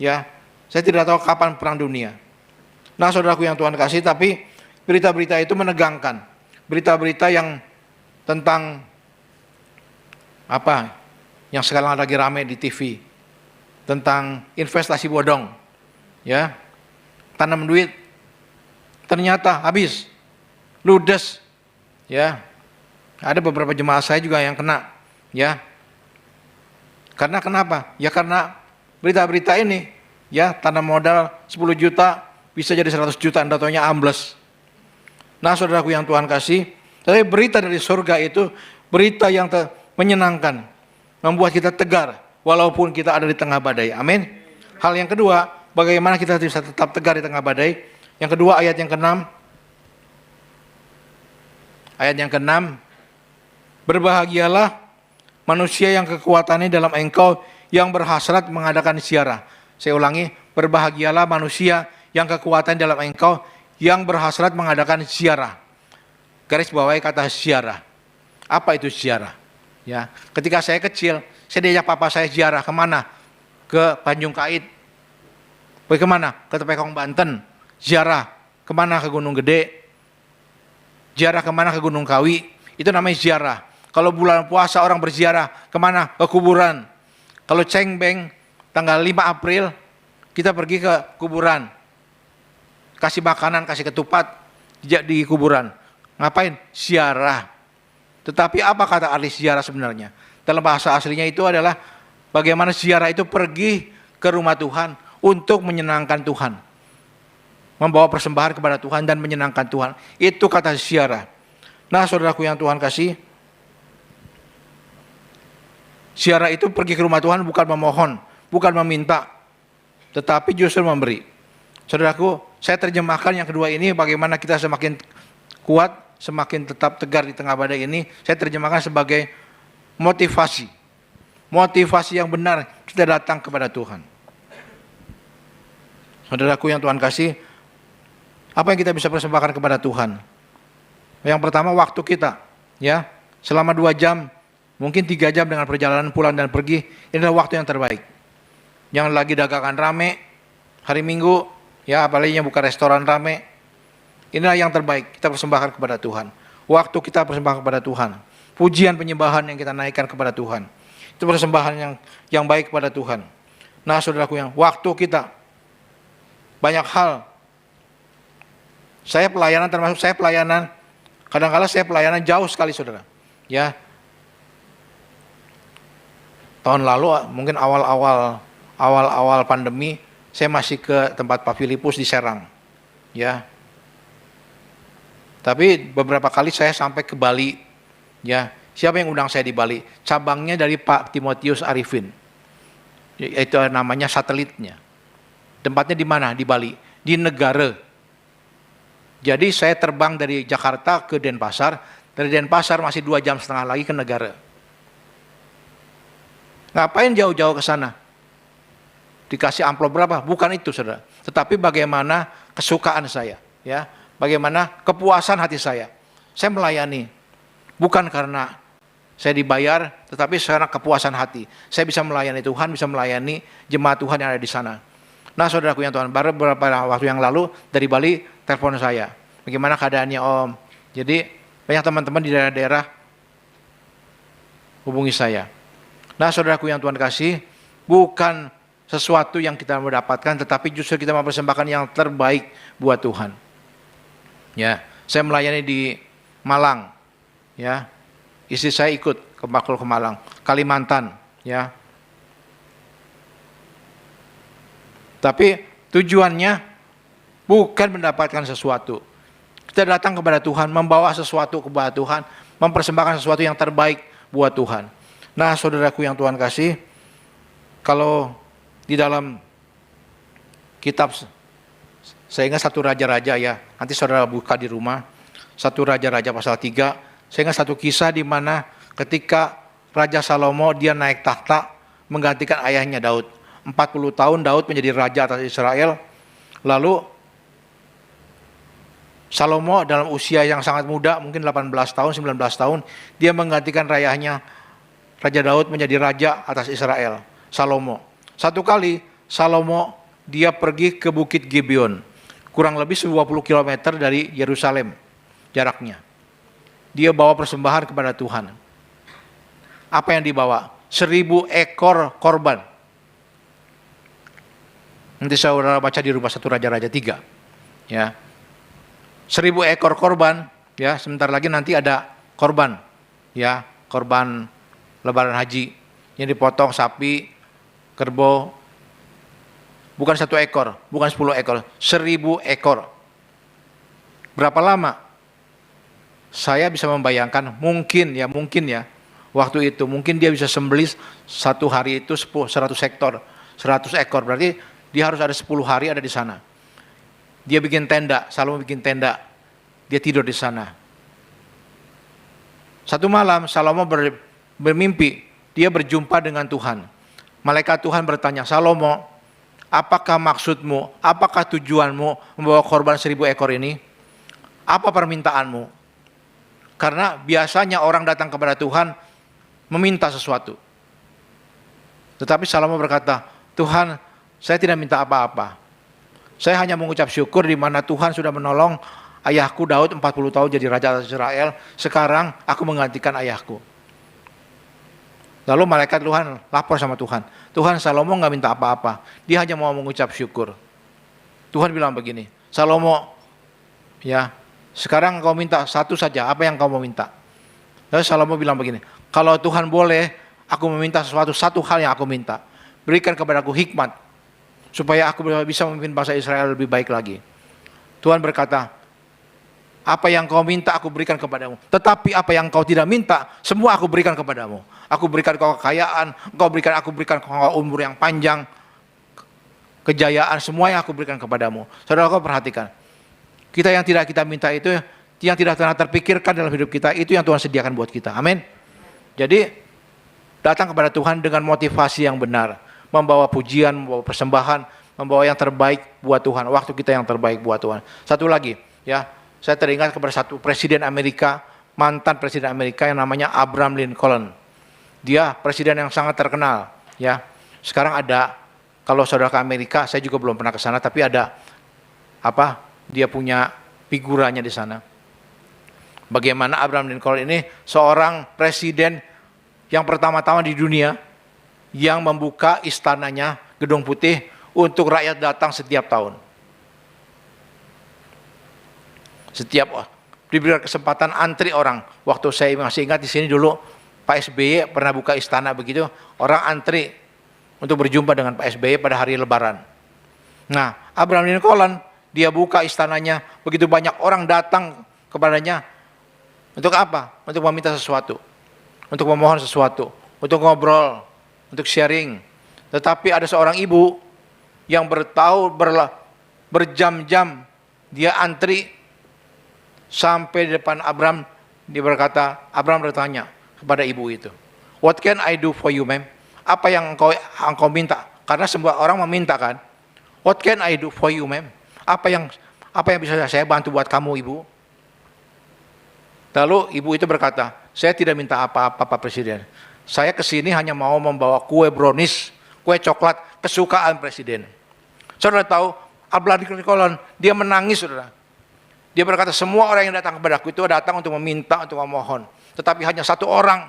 Ya, saya tidak tahu kapan perang dunia. Nah, saudaraku yang Tuhan kasih, tapi berita-berita itu menegangkan. Berita-berita yang tentang apa? Yang sekarang lagi rame di TV. Tentang investasi bodong. Ya. Tanam duit ternyata habis. Ludes. Ya. Ada beberapa jemaah saya juga yang kena. Ya. Karena kenapa? Ya karena berita-berita ini, ya, tanam modal 10 juta bisa jadi 100 juta, datonya ambles. Nah, saudaraku yang Tuhan kasih, tapi berita dari surga itu berita yang menyenangkan, membuat kita tegar walaupun kita ada di tengah badai. Amin. Hal yang kedua, bagaimana kita bisa tetap tegar di tengah badai? Yang kedua, ayat yang ke-6. Ayat yang ke-6, berbahagialah manusia yang kekuatannya dalam engkau, yang berhasrat mengadakan ziarah. Saya ulangi, berbahagialah manusia yang kekuatan dalam engkau, yang berhasrat mengadakan ziarah. Garis bawahi kata ziarah. Apa itu ziarah? Ya, ketika saya kecil, saya diajak papa saya ziarah kemana? Ke Tanjung Kait. Kemana? Ke Tepekong Banten. Ziarah kemana? Ke Gunung Gede. Ziarah kemana? Ke Gunung Kawi. Itu namanya ziarah. Kalau bulan puasa orang berziarah kemana? Ke kuburan. Kalau cengbeng tanggal 5 April kita pergi ke kuburan. Kasih makanan, kasih ketupat di kuburan. Ngapain? Ziarah. Tetapi apa kata arti ziarah sebenarnya? Dalam bahasa aslinya itu adalah bagaimana ziarah itu pergi ke rumah Tuhan untuk menyenangkan Tuhan. Membawa persembahan kepada Tuhan dan menyenangkan Tuhan. Itu kata ziarah. Nah, saudaraku yang Tuhan kasih, ziarah itu pergi ke rumah Tuhan bukan memohon, bukan meminta, tetapi justru memberi. Saudaraku, saya terjemahkan yang kedua ini, bagaimana kita semakin kuat, semakin tetap tegar di tengah badai ini, saya terjemahkan sebagai motivasi. Motivasi yang benar kita datang kepada Tuhan. Saudaraku yang Tuhan kasih, apa yang kita bisa persembahkan kepada Tuhan? Yang pertama, waktu kita. Ya, selama 2 jam, mungkin 3 jam dengan perjalanan pulang dan pergi, ini adalah waktu yang terbaik. Yang lagi dagangan rame, hari Minggu, ya apalagi yang buka restoran rame, inilah yang terbaik kita persembahkan kepada Tuhan. Waktu kita persembahkan kepada Tuhan. Pujian penyembahan yang kita naikkan kepada Tuhan. Itu persembahan yang baik kepada Tuhan. Nah, saudaraku yang waktu kita, banyak hal. Saya pelayanan, termasuk saya pelayanan, kadang-kadang saya pelayanan jauh sekali, saudara. Ya, tahun lalu mungkin awal-awal pandemi, saya masih ke tempat Pak Filipus di Serang. Ya. Tapi beberapa kali saya sampai ke Bali. Ya. Siapa yang undang saya di Bali? Cabangnya dari Pak Timotius Arifin. Itu namanya satelitnya. Tempatnya di mana? Di Bali, di negara. Jadi saya terbang dari Jakarta ke Denpasar, dari Denpasar masih 2,5 jam lagi ke negara. Ngapain jauh-jauh ke sana? Dikasih amplop berapa? Bukan itu, saudara. Tetapi bagaimana kesukaan saya, ya, bagaimana kepuasan hati saya. Saya melayani, bukan karena saya dibayar, tetapi karena kepuasan hati. Saya bisa melayani Tuhan, bisa melayani jemaat Tuhan yang ada di sana. Nah, saudaraku yang Tuhan, baru beberapa waktu yang lalu dari Bali telepon saya. Bagaimana keadaannya, Om? Jadi banyak teman-teman di daerah-daerah hubungi saya. Nah, saudaraku yang Tuhan kasih, bukan sesuatu yang kita mendapatkan, tetapi justru kita mempersembahkan yang terbaik buat Tuhan. Ya, saya melayani di Malang, ya. Istri saya ikut ke Malang, Kalimantan, ya. Tapi tujuannya bukan mendapatkan sesuatu. Kita datang kepada Tuhan, membawa sesuatu kepada Tuhan, mempersembahkan sesuatu yang terbaik buat Tuhan. Nah, saudaraku yang Tuhan kasih, kalau di dalam kitab, saya ingat 1 Raja-Raja, ya, nanti saudara buka di rumah, 1 Raja-Raja pasal 3, saya ingat satu kisah di mana ketika Raja Salomo dia naik tahta menggantikan ayahnya Daud. 40 tahun Daud menjadi raja atas Israel. Lalu Salomo dalam usia yang sangat muda, mungkin 18 tahun, 19 tahun, dia menggantikan ayahnya Raja Daud menjadi raja atas Israel, Salomo. Satu kali Salomo dia pergi ke Bukit Gibeon, kurang lebih 20 km dari Yerusalem jaraknya. Dia bawa persembahan kepada Tuhan. Apa yang dibawa? 1000 ekor korban. Nanti saudara baca di rumah 1 Raja-Raja 3. Ya. 1000 ekor korban, ya, sebentar lagi nanti ada korban, ya, korban lebaran haji yang dipotong sapi, kerbau, bukan 1 ekor, bukan 10 ekor, 1000 ekor. Berapa lama? Saya bisa membayangkan, mungkin ya, waktu itu mungkin dia bisa sembelih satu hari itu 100 ekor, berarti dia harus ada 10 hari ada di sana. Dia bikin tenda, Salomo bikin tenda, dia tidur di sana. Satu malam Salomo bermimpi, dia berjumpa dengan Tuhan. Malaikat Tuhan bertanya, Salomo, apakah maksudmu, apakah tujuanmu membawa korban 1000 ekor ini? Apa permintaanmu? Karena biasanya orang datang kepada Tuhan meminta sesuatu. Tetapi Salomo berkata, Tuhan, saya tidak minta apa-apa. Saya hanya mengucap syukur di mana Tuhan sudah menolong ayahku Daud 40 tahun jadi raja atas Israel. Sekarang aku menggantikan ayahku. Lalu malaikat Tuhan lapor sama Tuhan. Tuhan, Salomo nggak minta apa-apa. Dia hanya mau mengucap syukur. Tuhan bilang begini, Salomo, ya, sekarang kau minta satu saja. Apa yang kau mau minta? Lalu Salomo bilang begini, kalau Tuhan boleh, aku meminta satu hal yang aku minta. Berikan kepadaku hikmat, supaya aku bisa memimpin bangsa Israel lebih baik lagi. Tuhan berkata, apa yang kau minta aku berikan kepadamu. Tetapi apa yang kau tidak minta, semua aku berikan kepadamu. Aku berikan kau kekayaan, aku berikan kau umur yang panjang, kejayaan, semua yang aku berikan kepadamu. Saudara, kau perhatikan. Kita yang tidak kita minta itu, yang tidak pernah terpikirkan dalam hidup kita, itu yang Tuhan sediakan buat kita. Amin. Jadi, datang kepada Tuhan dengan motivasi yang benar. Membawa pujian, membawa persembahan, membawa yang terbaik buat Tuhan. Waktu kita yang terbaik buat Tuhan. Satu lagi, ya, saya teringat kepada satu presiden Amerika, mantan presiden Amerika yang namanya Abraham Lincoln. Dia presiden yang sangat terkenal, ya. Sekarang ada, kalau saudara ke Amerika, saya juga belum pernah ke sana, tapi ada dia punya figuranya di sana. Bagaimana Abraham Lincoln ini seorang presiden yang pertama-tama di dunia yang membuka istananya, Gedung Putih, untuk rakyat datang setiap tahun. Setiap diberi kesempatan antri orang. Waktu saya masih ingat di sini dulu, Pak SBY pernah buka istana begitu, orang antri untuk berjumpa dengan Pak SBY pada hari Lebaran. Nah, Abraham Lincoln, dia buka istananya, begitu banyak orang datang kepadanya. Untuk apa? Untuk meminta sesuatu, untuk memohon sesuatu, untuk ngobrol, untuk sharing. Tetapi ada seorang ibu yang berjam-jam dia antri sampai di depan Abram. Dia berkata, Abram bertanya kepada ibu itu, "What can I do for you, ma'am?" Apa yang engkau minta? Karena semua orang meminta kan. "What can I do for you, ma'am?" Apa yang bisa saya bantu buat kamu, ibu? Lalu ibu itu berkata, "Saya tidak minta apa-apa, Pak Presiden. Saya kesini hanya mau membawa kue brownies, kue coklat kesukaan Presiden." Saudara tahu, Abraham Lincoln, dia menangis, saudara. Dia berkata, semua orang yang datang kepadaku itu datang untuk meminta, untuk memohon. Tetapi hanya satu orang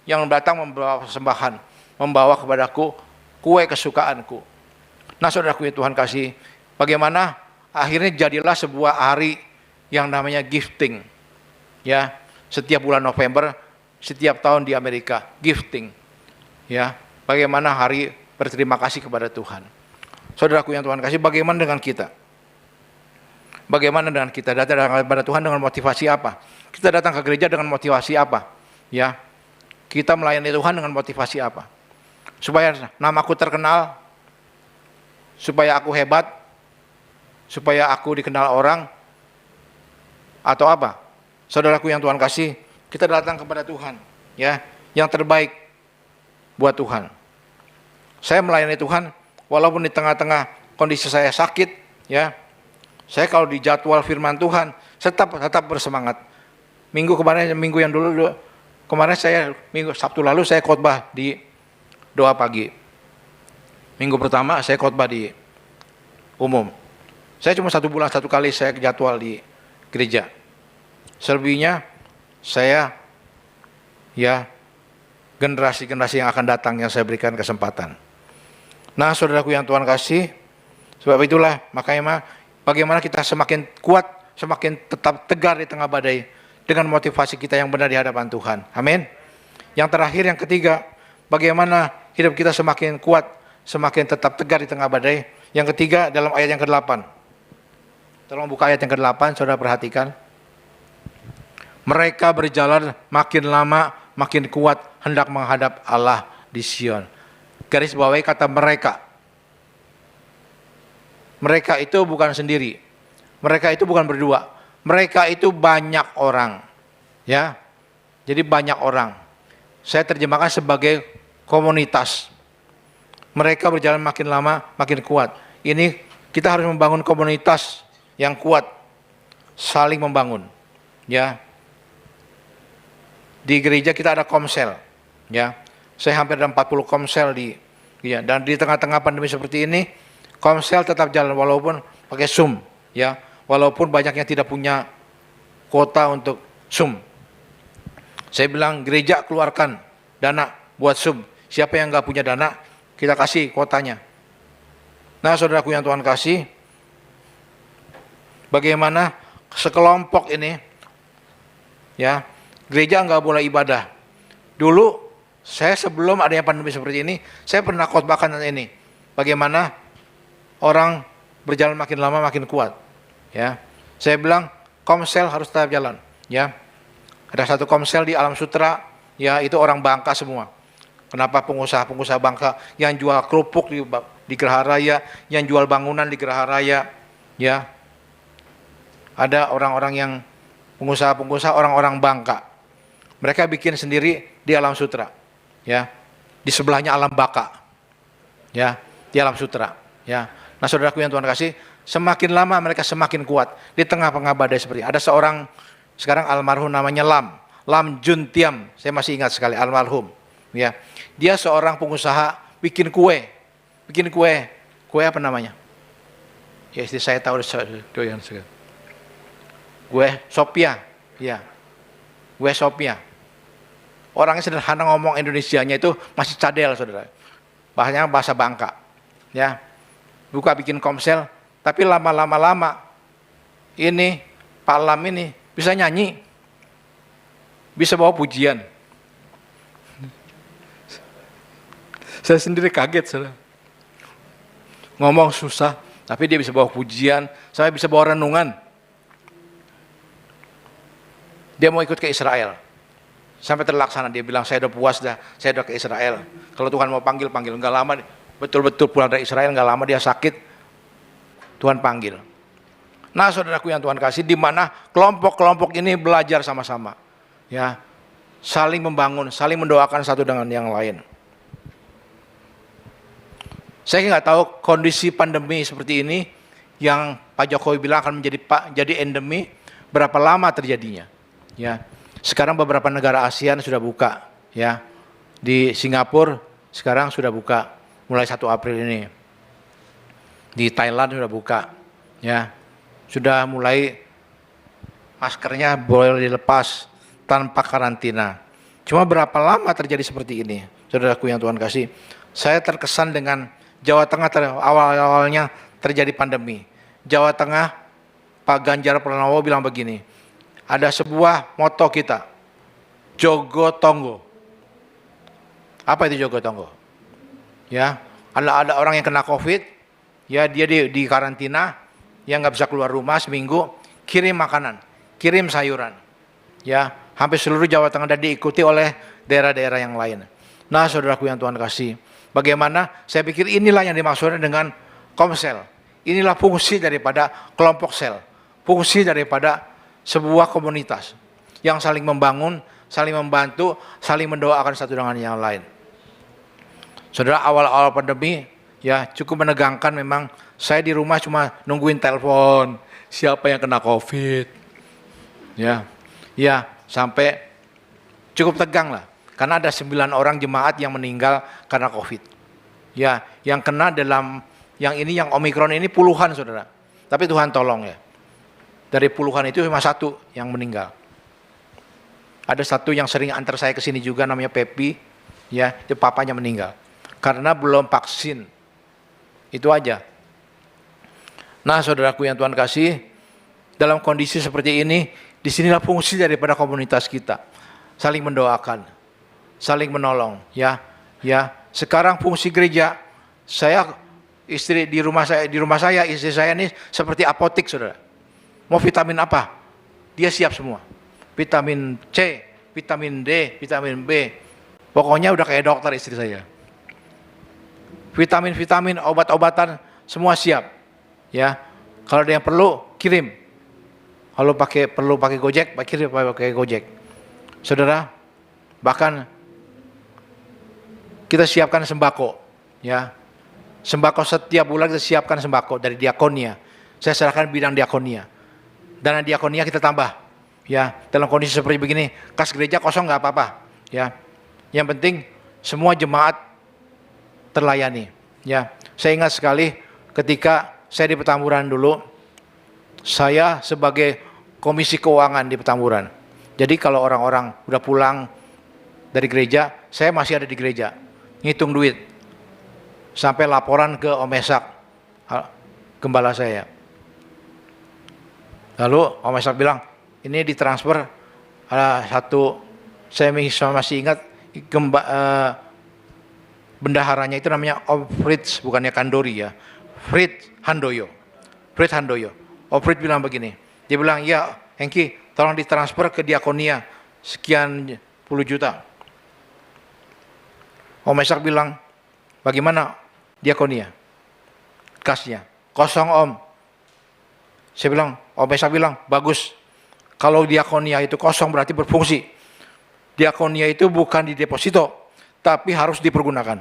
yang datang membawa persembahan, membawa kepadaku kue kesukaanku. Nah, saudaraku yang Tuhan kasih, bagaimana akhirnya jadilah sebuah hari yang namanya gifting. Ya, setiap bulan November, setiap tahun di Amerika, gifting. Ya, bagaimana hari berterima kasih kepada Tuhan. Saudaraku yang Tuhan kasih, bagaimana dengan kita? Bagaimana dengan kita datang kepada Tuhan dengan motivasi apa? Kita datang ke gereja dengan motivasi apa? Ya, kita melayani Tuhan dengan motivasi apa? Supaya namaku terkenal, supaya aku hebat, supaya aku dikenal orang, atau apa? Saudaraku yang Tuhan kasih, kita datang kepada Tuhan, ya, yang terbaik buat Tuhan. Saya melayani Tuhan, walaupun di tengah-tengah kondisi saya sakit, ya, saya kalau di jadwal firman Tuhan, saya tetap bersemangat. Minggu Sabtu lalu saya khotbah di doa pagi. Minggu pertama saya khotbah di umum. Saya cuma 1 bulan 1 kali saya jadwal di gereja. Selebihnya saya, ya, generasi-generasi yang akan datang yang saya berikan kesempatan. Nah, saudaraku yang Tuhan kasih, sebab itulah makanya bagaimana kita semakin kuat, semakin tetap tegar di tengah badai dengan motivasi kita yang benar di hadapan Tuhan. Amin. Yang terakhir, yang ketiga, bagaimana hidup kita semakin kuat, semakin tetap tegar di tengah badai. Yang ketiga dalam ayat yang ke-8. Tolong buka ayat yang ke-8, saudara perhatikan. Mereka berjalan makin lama makin kuat hendak menghadap Allah di Sion. Garis bawahi kata mereka. Mereka itu bukan sendiri. Mereka itu bukan berdua. Mereka itu banyak orang. Ya. Jadi banyak orang. Saya terjemahkan sebagai komunitas. Mereka berjalan makin lama makin kuat. Ini kita harus membangun komunitas yang kuat. Saling membangun. Ya. Di gereja kita ada komsel. Ya. Saya hampir ada 40 komsel dan di tengah-tengah pandemi seperti ini, komsel tetap jalan walaupun pakai Zoom, ya. Walaupun banyak yang tidak punya kuota untuk Zoom. Saya bilang gereja keluarkan dana buat Zoom. Siapa yang nggak punya dana, kita kasih kuotanya. Nah, saudaraku yang Tuhan kasih, bagaimana sekelompok ini, ya, gereja nggak boleh ibadah. Dulu saya sebelum adanya pandemi seperti ini, saya pernah khotbahkan ini. Bagaimana orang berjalan makin lama makin kuat. Ya, saya bilang komsel harus tetap jalan. Ya, ada satu komsel di Alam Sutra, ya itu orang Bangka semua. Kenapa pengusaha Bangka yang jual kerupuk di Geraha Raya, yang jual bangunan di Geraha Raya, ya. Ada orang-orang yang pengusaha orang-orang Bangka. Mereka bikin sendiri di Alam Sutra, ya. Di sebelahnya Alam Baka, ya, di Alam Sutra, ya. Nah, saudaraku yang Tuhan kasih, semakin lama mereka semakin kuat di tengah badai seperti ini. Ada seorang sekarang almarhum namanya Lam Juntiam, saya masih ingat sekali almarhum, ya. Dia seorang pengusaha bikin kue apa namanya? Ya, istri saya tahu doyan sekali. Kue Sophia, ya. Kue Sophia. Orangnya sederhana, ngomong Indonesianya itu masih cadel, saudara. Bahasanya bahasa Bangka, ya. Buka bikin komsel, tapi lama ini Pak Lam ini bisa nyanyi, bisa bawa pujian. Saya sendiri kaget, saudara. Ngomong susah, tapi dia bisa bawa pujian, sampai bisa bawa renungan. Dia mau ikut ke Israel. Sampai terlaksana, dia bilang saya udah puas dah, saya udah ke Israel. Kalau Tuhan mau panggil, panggil. Enggak lama, betul-betul pulang dari Israel, enggak lama dia sakit, Tuhan panggil. Nah saudaraku yang Tuhan kasih, di mana kelompok-kelompok ini belajar sama-sama, ya, saling membangun, saling mendoakan satu dengan yang lain. Saya nggak tahu kondisi pandemi seperti ini yang Pak Jokowi bilang akan jadi endemi, berapa lama terjadinya, ya. Sekarang beberapa negara ASEAN sudah buka, ya. Di Singapura sekarang sudah buka mulai 1 April ini. Di Thailand sudah buka, ya. Sudah mulai maskernya boleh dilepas tanpa karantina. Cuma berapa lama terjadi seperti ini? Saudaraku yang Tuhan kasih, saya terkesan dengan Jawa Tengah awal-awalnya terjadi pandemi. Jawa Tengah, Pak Ganjar Pranowo bilang begini, ada sebuah moto kita, Jogo Tonggo. Apa itu Jogo Tonggo? Ya, ada orang yang kena COVID, ya dia di karantina, yang nggak bisa keluar rumah seminggu, kirim makanan, kirim sayuran, ya, hampir seluruh Jawa Tengah dan diikuti oleh daerah-daerah yang lain. Nah, saudaraku yang Tuhan kasih, bagaimana? Saya pikir inilah yang dimaksudkan dengan komsel. Inilah fungsi daripada kelompok sel, fungsi daripada sebuah komunitas yang saling membangun, saling membantu, saling mendoakan satu dengan yang lain. Saudara, awal-awal pandemi, ya cukup menegangkan memang. Saya di rumah cuma nungguin telepon, siapa yang kena COVID, ya, sampai cukup tegang lah, karena ada 9 orang jemaat yang meninggal karena COVID, ya, yang kena dalam yang ini, yang Omikron ini puluhan, saudara, tapi Tuhan tolong ya, dari puluhan itu cuma 1 yang meninggal. Ada 1 yang sering antar saya ke sini juga, namanya Pepi, ya, itu papanya meninggal karena belum vaksin. Itu aja. Nah, saudaraku yang Tuhan kasih, dalam kondisi seperti ini, disinilah fungsi daripada komunitas kita, saling mendoakan, saling menolong, ya. Sekarang fungsi gereja, istri di rumah saya, istri saya ini seperti apotik, saudara. Mau vitamin apa? Dia siap semua. Vitamin C, vitamin D, vitamin B. Pokoknya udah kayak dokter istri saya. Vitamin, obat-obatan semua siap. Ya. Kalau ada yang perlu, kirim. Kalau perlu pakai Gojek, kirim pakai Gojek. Saudara, bahkan kita siapkan sembako, ya. Sembako setiap bulan kita siapkan sembako dari diakonia. Saya serahkan bidang diakonia. Dana diakonia kita tambah, ya. Dalam kondisi seperti begini, kas gereja kosong nggak apa-apa, ya. Yang penting semua jemaat terlayani, ya. Saya ingat sekali ketika saya di Petamburan dulu, saya sebagai komisi keuangan di Petamburan. Jadi kalau orang-orang udah pulang dari gereja, saya masih ada di gereja, ngitung duit. Sampai laporan ke Om Esak, gembala saya. Lalu Om Esak bilang, ini ditransfer ada 1, saya masih ingat, bendaharanya itu namanya Om Fritz, bukannya Kandori ya, Fritz Handoyo. Om Fritz bilang begini, dia bilang, ya Hengki, tolong ditransfer ke diakonia sekian puluh juta. Om Esak bilang, bagaimana diakonia? Kasnya, kosong Om. Saya bilang, Om Esak bilang, bagus. Kalau diakonia itu kosong berarti berfungsi. Diakonia itu bukan di deposito, tapi harus dipergunakan.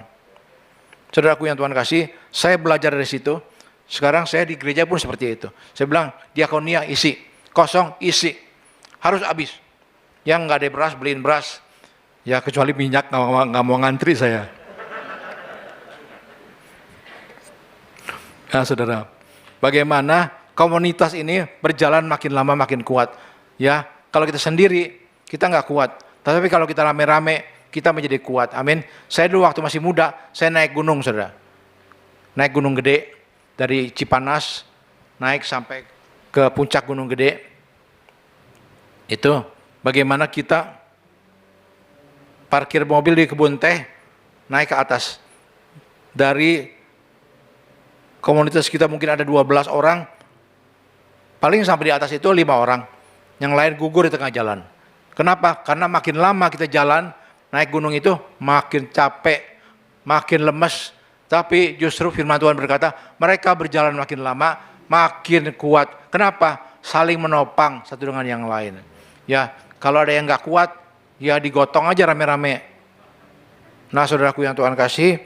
Saudaraku yang Tuhan kasih, saya belajar dari situ. Sekarang saya di gereja pun seperti itu. Saya bilang, diakonia isi, kosong isi, harus habis. Yang nggak ada beras, beliin beras. Ya kecuali minyak nggak mau ngantri saya. Nah, saudara, bagaimana komunitas ini berjalan makin lama makin kuat. Ya, kalau kita sendiri kita nggak kuat. Tapi kalau kita rame-rame, kita menjadi kuat. Amin. Saya dulu waktu masih muda, saya naik gunung, saudara. Naik gunung gede dari Cipanas, naik sampai ke puncak Gunung Gede. Itu bagaimana kita parkir mobil di kebun teh, naik ke atas. Dari komunitas kita mungkin ada 12 orang, paling sampai di atas itu 5 orang. Yang lain gugur di tengah jalan. Kenapa? Karena makin lama kita jalan, naik gunung itu makin capek, makin lemes. Tapi justru firman Tuhan berkata, mereka berjalan makin lama, makin kuat. Kenapa? Saling menopang satu dengan yang lain. Ya, kalau ada yang nggak kuat, ya digotong aja rame-rame. Nah, saudaraku yang Tuhan kasih,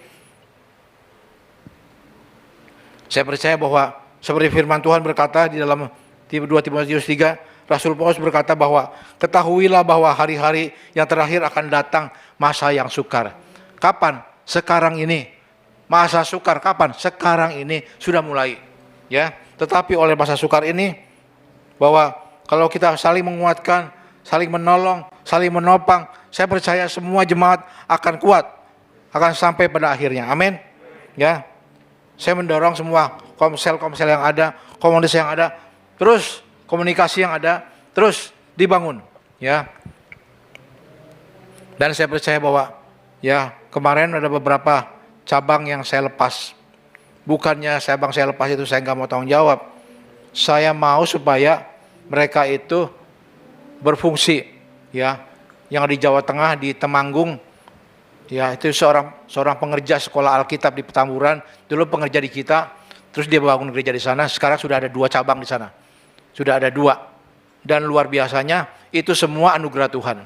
saya percaya bahwa seperti firman Tuhan berkata di dalam 2 Timotius 3, Rasul Paulus berkata bahwa ketahuilah bahwa hari-hari yang terakhir akan datang masa yang sukar. Kapan? Sekarang ini. Masa sukar kapan? Sekarang ini sudah mulai. Ya, tetapi oleh masa sukar ini bahwa kalau kita saling menguatkan, saling menolong, saling menopang, saya percaya semua jemaat akan kuat, akan sampai pada akhirnya. Amin. Ya. Saya mendorong semua komsel-komsel yang ada, komunitas yang ada, terus komunikasi yang ada, terus dibangun, ya. Dan saya percaya bahwa, ya, kemarin ada beberapa cabang yang saya lepas. Bukannya cabang saya lepas itu saya nggak mau tanggung jawab. Saya mau supaya mereka itu berfungsi, ya. Yang di Jawa Tengah, di Temanggung, ya, itu seorang pengerja sekolah Alkitab di Petamburan, dulu pengerja di kita, terus dia bangun gereja di sana. Sekarang sudah ada 2 cabang di sana, sudah ada 2, dan luar biasanya itu semua anugerah Tuhan.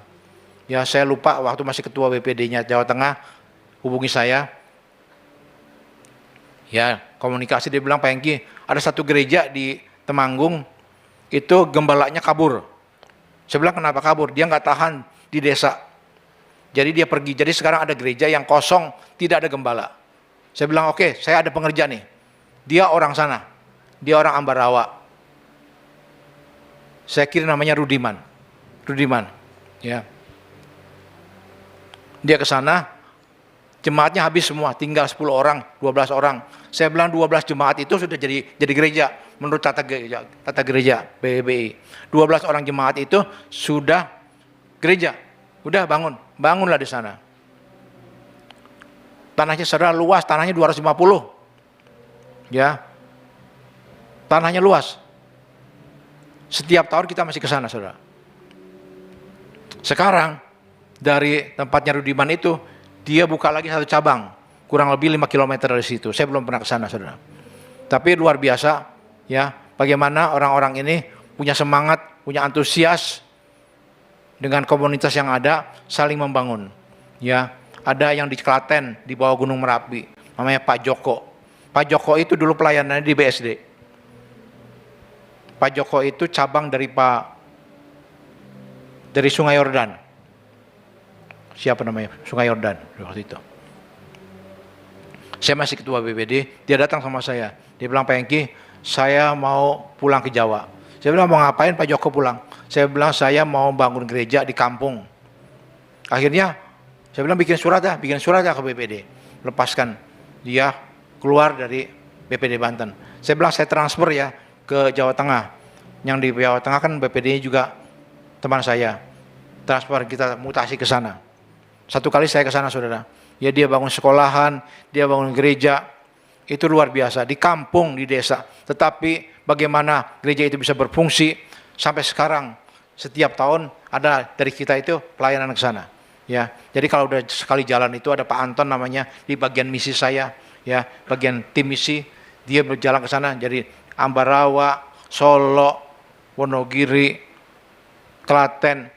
Ya, saya lupa waktu masih ketua BPD-nya Jawa Tengah, hubungi saya, ya, komunikasi, dia bilang, Pak Hengki, ada satu gereja di Temanggung, itu gembalanya kabur. Saya bilang, kenapa kabur? Dia nggak tahan di desa. Jadi dia pergi. Jadi sekarang ada gereja yang kosong, tidak ada gembala. Saya bilang, oke, saya ada pengerja nih. Dia orang sana. Dia orang Ambarawa. Saya kira namanya Rudiman. Ya. Dia ke sana, jemaatnya habis semua, tinggal 10 orang, 12 orang. Saya bilang 12 jemaat itu sudah jadi gereja menurut tata gereja BBI. 12 orang jemaat itu sudah gereja. Udah bangunlah di sana. Tanahnya saudara luas, tanahnya 250. Ya. Tanahnya luas. Setiap tahun kita masih ke sana, saudara. Sekarang dari tempatnya Rudiman itu, dia buka lagi satu cabang, kurang lebih 5 km dari situ. Saya belum pernah ke sana, saudara. Tapi luar biasa, ya, bagaimana orang-orang ini punya semangat, punya antusias dengan komunitas yang ada, saling membangun. Ya, ada yang di Klaten, di bawah Gunung Merapi, namanya Pak Joko. Pak Joko itu dulu pelayanannya di BSD. Pak Joko itu cabang dari Sungai Yordan. Siapa namanya? Sungai Yordan waktu itu. Saya masih ketua BPD, dia datang sama saya. Dia bilang, Pak Hengki, saya mau pulang ke Jawa. Saya bilang, mau ngapain Pak Joko pulang? Saya bilang, saya mau bangun gereja di kampung. Akhirnya, saya bilang, bikin surat ya ke BPD. Lepaskan dia keluar dari BPD Banten. Saya bilang, saya transfer ya ke Jawa Tengah. Yang di Jawa Tengah kan BPD-nya juga teman saya. Transfer, kita mutasi ke sana. Satu kali saya ke sana, saudara. Ya, dia bangun sekolahan, dia bangun gereja. Itu luar biasa, di kampung, di desa. Tetapi bagaimana gereja itu bisa berfungsi sampai sekarang. Setiap tahun ada dari kita itu pelayanan ke sana. Ya, jadi kalau udah sekali jalan itu ada Pak Anton namanya di bagian misi saya, ya, bagian tim misi, dia berjalan ke sana. Jadi Ambarawa, Solo, Wonogiri, Klaten,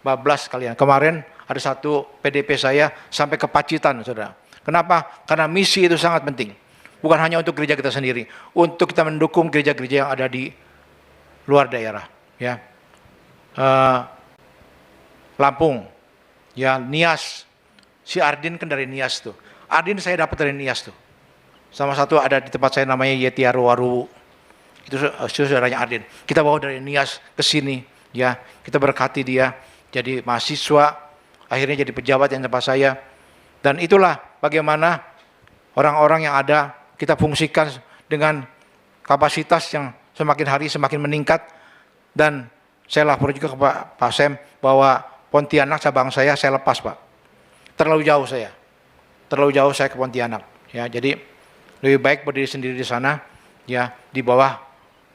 Bablas kalian. Kemarin ada satu PDP saya sampai ke Pacitan, saudara. Kenapa? Karena misi itu sangat penting. Bukan hanya untuk gereja kita sendiri, untuk kita mendukung gereja-gereja yang ada di luar daerah. Ya, Lampung, ya, Nias. Si Ardin kan dari Nias tuh. Ardin saya dapat dari Nias tuh. Sama satu ada di tempat saya namanya Yetiaru. Itu saudaranya Ardin. Kita bawa dari Nias ke sini, ya. Kita berkati dia jadi mahasiswa, akhirnya jadi pejabat yang tempat saya. Dan itulah bagaimana orang-orang yang ada kita fungsikan dengan kapasitas yang semakin hari semakin meningkat. Dan saya lapor juga ke Pak Sem bahwa Pontianak cabang saya lepas, Pak. Terlalu jauh saya ke Pontianak. Ya, jadi lebih baik berdiri sendiri di sana, ya, di bawah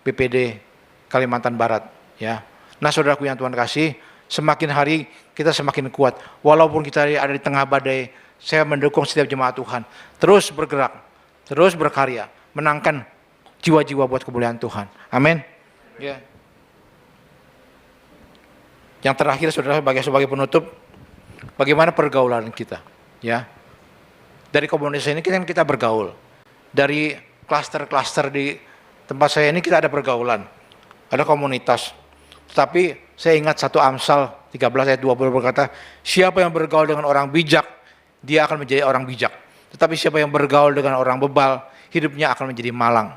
BPD Kalimantan Barat. Ya. Nah, saudaraku yang Tuhan kasih, semakin hari kita semakin kuat. Walaupun kita ada di tengah badai, saya mendukung setiap jemaat Tuhan. Terus bergerak, terus berkarya, menangkan jiwa-jiwa buat kemuliaan Tuhan. Amin. Ya. Yang terakhir saudara, sebagai penutup, bagaimana pergaulan kita? Ya. Dari komunitas ini kita bergaul. Dari klaster-klaster di tempat saya ini kita ada pergaulan. Ada komunitas. Tetapi saya ingat satu Amsal 13 ayat 20 berkata, siapa yang bergaul dengan orang bijak, dia akan menjadi orang bijak. Tetapi siapa yang bergaul dengan orang bebal, hidupnya akan menjadi malang.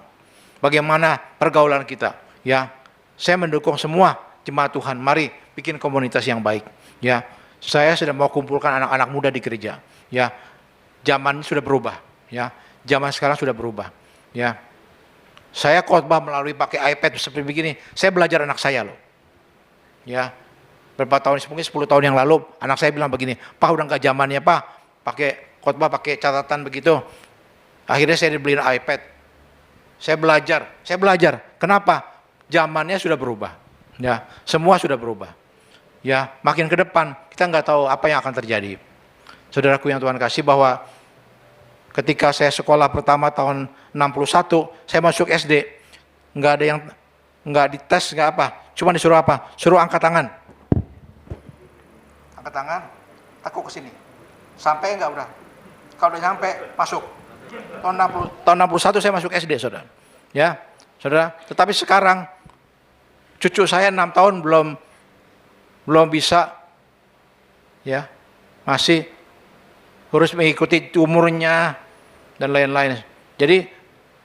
Bagaimana pergaulan kita? Ya, saya mendukung semua jemaat Tuhan. Mari bikin komunitas yang baik. Ya, saya sudah mau kumpulkan anak-anak muda di gereja. Ya, zaman sudah berubah. Ya, zaman sekarang sudah berubah. Ya, saya khotbah melalui pakai iPad seperti begini. Saya belajar anak saya loh. Ya, berapa tahun, mungkin 10 tahun yang lalu, anak saya bilang begini, Pak udah nggak zamannya Pak, pakai khotbah pakai catatan begitu. Akhirnya saya dibeliin iPad. Saya belajar. Kenapa? Zamannya sudah berubah. Ya, semua sudah berubah. Ya, makin ke depan kita nggak tahu apa yang akan terjadi. Saudaraku yang Tuhan kasih, bahwa ketika saya sekolah pertama tahun 61, saya masuk SD, nggak ada yang nggak dites, nggak apa, cuma disuruh apa? Suruh angkat tangan. Angkat tangan, tekuk ke sini. Sampai enggak udah? Kalau udah sampai, masuk. Tahun 61 saya masuk SD, saudara. Ya, saudara. Tetapi sekarang cucu saya 6 tahun belum bisa, ya, masih harus mengikuti umurnya dan lain-lain. Jadi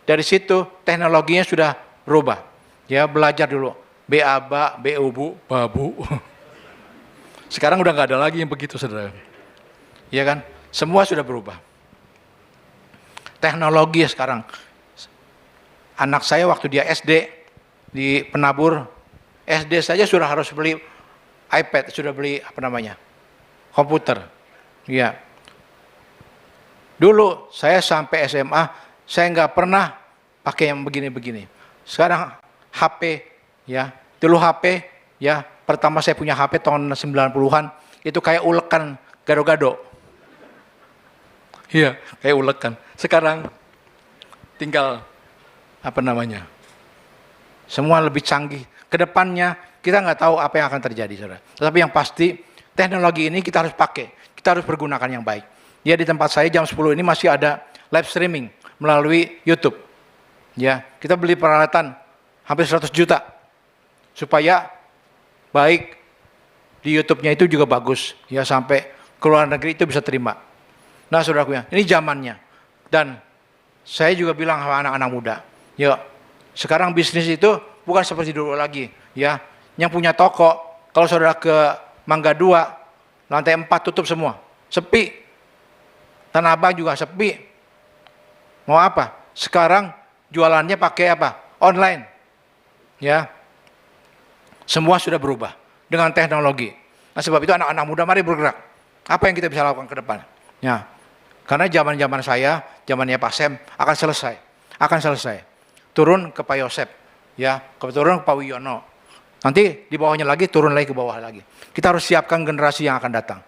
dari situ teknologinya sudah berubah. Ya, belajar dulu. BABA, BUBU, babu. Sekarang udah nggak ada lagi yang begitu, saudara. Iya kan? Semua sudah berubah. Teknologi sekarang. Anak saya waktu dia SD di Penabur, SD saja sudah harus beli iPad, sudah beli komputer. Iya. Dulu saya sampai SMA, saya nggak pernah pakai yang begini-begini. Sekarang HP, ya, dulu HP, ya, pertama saya punya HP tahun 90-an, itu kayak ulekan gado-gado. Iya, kayak ulekan. Sekarang tinggal semua lebih canggih. Kedepannya kita nggak tahu apa yang akan terjadi, saudara. Tetapi yang pasti teknologi ini kita harus pakai, kita harus pergunakan yang baik. Ya, di tempat saya jam 10 ini masih ada live streaming melalui YouTube. Ya, kita beli peralatan hampir 100 juta supaya baik di YouTube-nya itu juga bagus, ya, sampai ke luar negeri itu bisa terima. Nah, saudaraku, ini zamannya. Dan saya juga bilang sama anak-anak muda, ya, sekarang bisnis itu bukan seperti dulu lagi, ya. Yang punya toko, kalau saudara ke Mangga 2, lantai 4 tutup semua, sepi. Tanah Abang juga sepi. Mau apa? Sekarang jualannya pakai apa? Online. Ya. Semua sudah berubah dengan teknologi. Nah, sebab itu anak-anak muda mari bergerak. Apa yang kita bisa lakukan ke depan? Ya. Karena zaman-zaman saya, zamannya Pak Sem akan selesai. Turun ke Pak Yosep, ya, turun ke Pak Wiono. Nanti di bawahnya lagi, turun lagi ke bawah lagi. Kita harus siapkan generasi yang akan datang.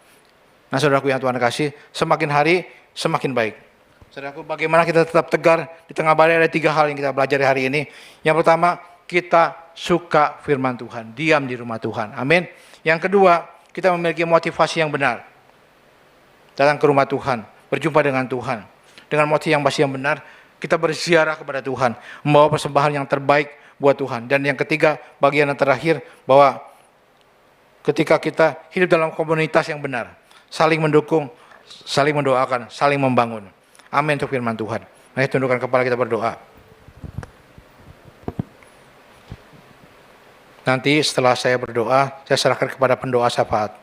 Nah, saudaraku yang Tuhan kasih, semakin hari semakin baik. Saudaraku, bagaimana kita tetap tegar di tengah badai? Ada 3 hal yang kita belajar hari ini. Yang pertama, kita suka firman Tuhan, diam di rumah Tuhan. Amin. Yang kedua, kita memiliki motivasi yang benar. Datang ke rumah Tuhan, berjumpa dengan Tuhan. Dengan motivasi yang benar, kita berziarah kepada Tuhan, membawa persembahan yang terbaik buat Tuhan. Dan yang ketiga, bagian yang terakhir, bahwa ketika kita hidup dalam komunitas yang benar, saling mendukung, saling mendoakan, saling membangun. Amin untuk firman Tuhan. Mari tundukkan kepala kita berdoa. Nanti setelah saya berdoa, saya serahkan kepada pendoa syafaat.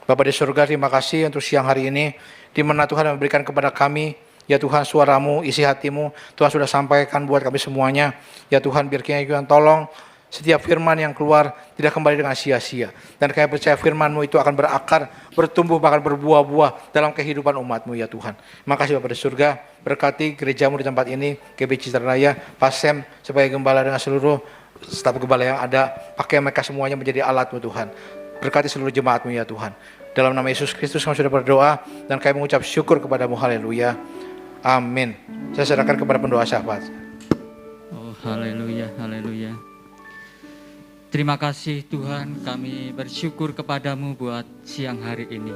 Bapa di surga, terima kasih untuk siang hari ini, di mana Tuhan memberikan kepada kami, ya Tuhan, suaramu, isi hatimu, Tuhan sudah sampaikan buat kami semuanya. Ya Tuhan, biar Tuhan tolong setiap firman yang keluar tidak kembali dengan sia-sia. Dan kami percaya firman-Mu itu akan berakar, bertumbuh, bahkan berbuah-buah dalam kehidupan umat-Mu, ya Tuhan. Makasih Bapa di surga, berkati gereja-Mu di tempat ini, GB Citra Raya, Pak Sem sebagai gembala dengan seluruh staf gembala yang ada, pakai mereka semuanya menjadi alat-Mu Tuhan. Berkati seluruh jemaat-Mu ya Tuhan. Dalam nama Yesus Kristus kami sudah berdoa dan kami mengucap syukur kepada-Mu. Haleluya. Amin. Saya serahkan kepada pendoa syafaat. Oh, haleluya, haleluya. Terima kasih Tuhan, kami bersyukur kepada-Mu buat siang hari ini.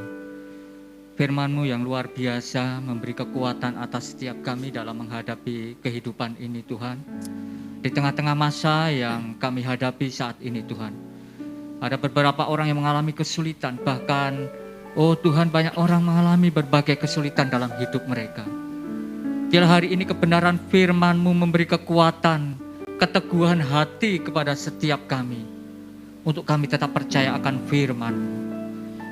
Firman-Mu yang luar biasa memberi kekuatan atas setiap kami dalam menghadapi kehidupan ini Tuhan. Di tengah-tengah masa yang kami hadapi saat ini Tuhan. Ada beberapa orang yang mengalami kesulitan, bahkan oh Tuhan, banyak orang mengalami berbagai kesulitan dalam hidup mereka. Biarlah hari ini kebenaran firman-Mu memberi kekuatan, keteguhan hati kepada setiap kami. Untuk kami tetap percaya akan firman-Mu.